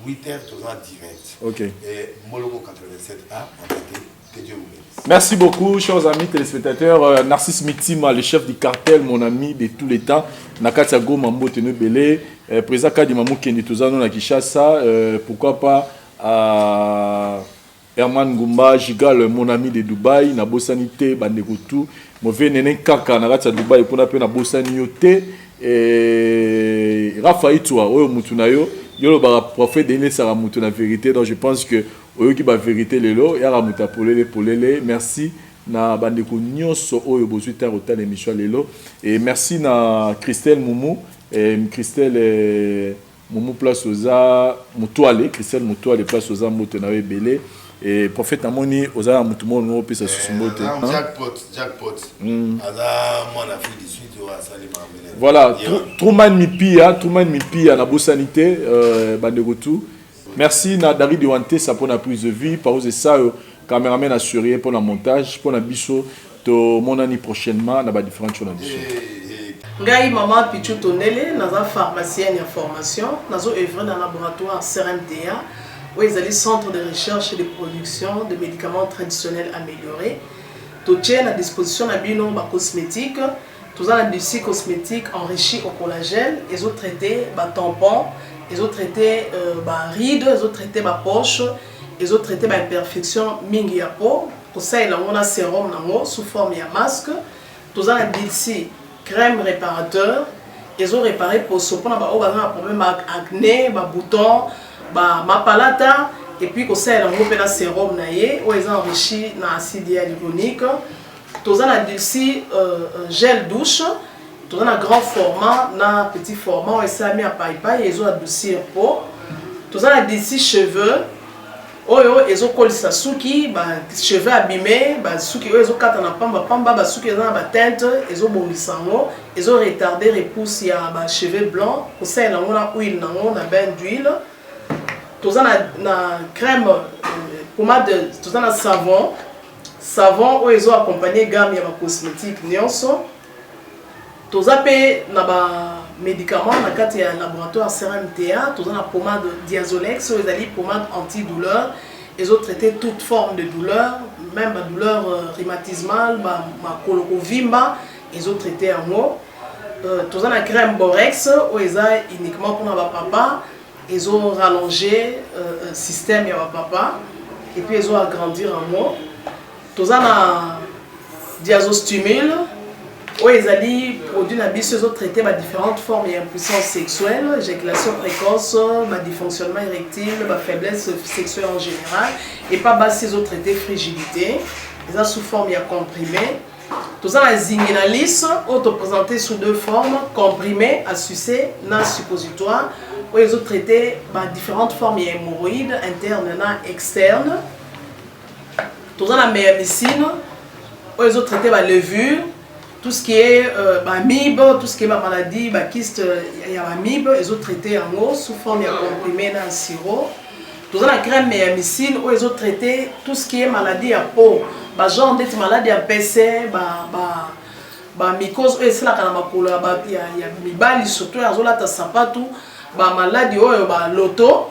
S4: 8h, toujours en direct.
S3: Ok.
S4: Et Mologo 87A, que Dieu vous bénisse.
S3: Merci beaucoup, chers amis téléspectateurs. Narcisse Mitima, le chef du cartel, mon ami de tous les temps. Nakatia Go Mambo Tenebele, président Kadi Mamou Kendi Tozano na Kishasa, pourquoi pas à Herman Goumba, Gigal, mon ami de Dubaï, na Bossanité, Bandegotou, Mové Nene Kaka, Nakatia Dubaï, pour na Bossaniote, et Raphaël Toua, Oyo Mutunayo, Yolo Bara prophète Denis Sarah Moutou, la vérité, donc je pense que Oyo qui va vérité les lots, Yara Mouta Polele, merci. Na bandeko nyonso oyo bozwi ta rota l'émission lelo et merci na Christelle Moumou et Christelle Moumou place oza mutuale Christelle mutuale place oza moto na ebele et prophète amoni oza mutu mo no pesa susumbote
S4: jackpot aza mwana fille du sud wa salima amene
S3: voilà Truman Mipia na bosanité bandeko tout merci na David Wante ça pour la prise de vie par aux ça caméraman assuré pour le montage, pour la biso, to mon année prochainement, dans différentes choses.
S5: Ngai maman Pichu Tonele, dans un pharmacien en formation, dans un œuvre dans un laboratoire CRMTA, où ils allaient centre de recherche et de production de médicaments traditionnels améliorés. Tout tient à disposition d'un binom cosmétique, tout ça l'industrie cosmétique enrichie au collagène, ils ont traité tampons, ils ont traité rides, ils ont traité poche. Ils ont traité l'imperfection mingi ya peau. Pour ça, ils ont un sérum sous forme de masque. Tous ont ici crème réparateur. Ils ont réparé pour ce qu'on a un problème acné, bouton, palata. Et puis, pour ça, ils ont un sérum où ils ont enrichi dans l'acide hyaluronique. Tous ont ici gel douche. Tous ont un grand format, un petit format. Ils ont mis à paille. Ils ont adouci la peau. Tous ont ici cheveux. Oyo ezo kolisa suki cheveux abîmés suki oyo ezo kata na pamba suki eza na teinte ezo bongisa ngo ezo retarder repousse ya cheveux blancs kosa na ngona huile nango na bain d'huile toza na crème pommade toza na savon oyo ezo accompagner gamme ya cosmétique nyonso toza pe na médicaments na kati ya laboratoire CRMTA, tous na pommade Diazolex, ils allaient pommade antidouleur, ils ont traité toute forme de douleur, même la douleur rhumatismale, ma colorovimba, ils ont traité en mot. Tous na crème Borex, où ils ont uniquement pour notre papa, ils ont rallongé le système de papa, et puis ils ont agrandi en mot. Tous na Diazostimule. Oui, ils allaient produire ils ont traité différentes formes d'impuissance sexuelle, éjaculation précoce, dysfonctionnement érectile, faiblesse sexuelle en général, et pas ils ont traité frigidité, ils ont sous forme comprimé. Tout ça, la zinginalis, présenté sous deux formes, comprimé, à sucer, na suppositoire, où ils ont traité différentes formes d'hémorroïdes internes et externes. Tout ça, la méamycine, où ils ont traité la levure. Tout ce qui est MIB, tout ce qui est maladie, kyste, il y a MIB, ils ont traité en eau sous forme de comprimé dans le sirop. Tout la crème méamycine, où ils ont traité tout ce qui est maladie à peau. Genre d'être maladie à PC, mycose, c'est là qu'il y a mibali, surtout, ils ont là sapatou, maladie, loto,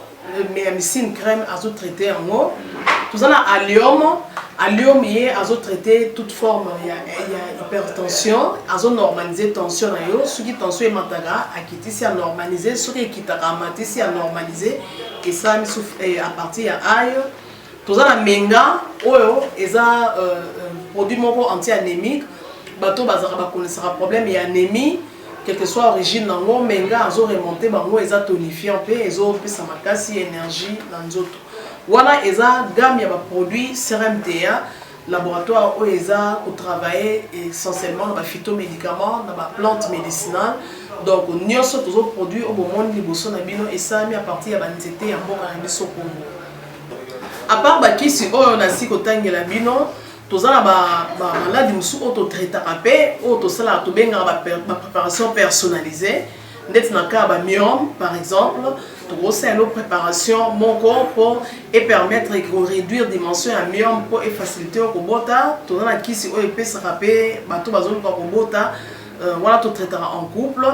S5: méamycine crème, ils ont traité en eau. Tout ça, allium. Allium a traité toute forme d'hypertension, a normalisé la tension, ce qui tension est mataga, a quitté si a normalisé, ce qui est quitté si a normalisé, et ça à partir de aïe. Tout ça, la menga, est un produit anti-anémique, bateau connaissera problème et anémie, quelle que soit l'origine, menga a remonté, ils ont tonifié un peu, ils ont fait sa énergie dans les autres. Voilà, ils ont gamme de produits CRMTA, laboratoire où ils ont travaillé essentiellement dans les phytomédicaments, dans les plantes médicinales. Donc, nous avons tous les produits au moment de l'Ibosonabino et ça mis à partir de l'anxiété et à bon Congo. À part Bakisi, on a si que Tangela Bino, tozala maladi mosusu oyo totraitaka mpe oyo tosala tobengaka préparation personnalisée ndeti na cas ya myome par exemple tokosala préparation moko mpo epermettre koréduire dimension ya myome mpo efacilité oyo kobota toza na kisi oyo epesaka mpe bato bazoluka kobota wana totraitaka en couple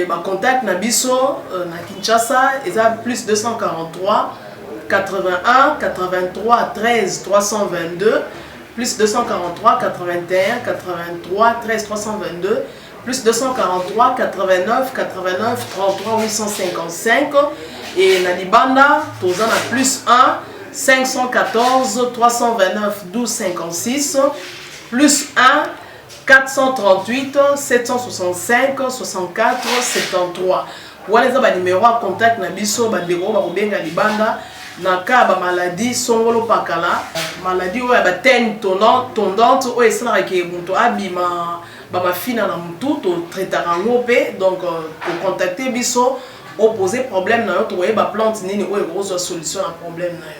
S5: bacontact na biso na Kinshasa eza plus 243 81 83 13 322 plus 243 81 83 13 322 plus 243 89 89 33 855 et na libanda toza na plus 1 514 329 12 56 plus 1 438 765 64 73 wana eza numéro ya contact na biso bandeko bakobenga libanda na cas ba maladie songolo pakala maladie oyo ba tene tondante oyo esalaka ke moto abima bamafina na mutu totraitaka yango mpe donc kocontacte biso opose problème na yo tokoyeba plante nini oyo ekozwa solution na problème na yo.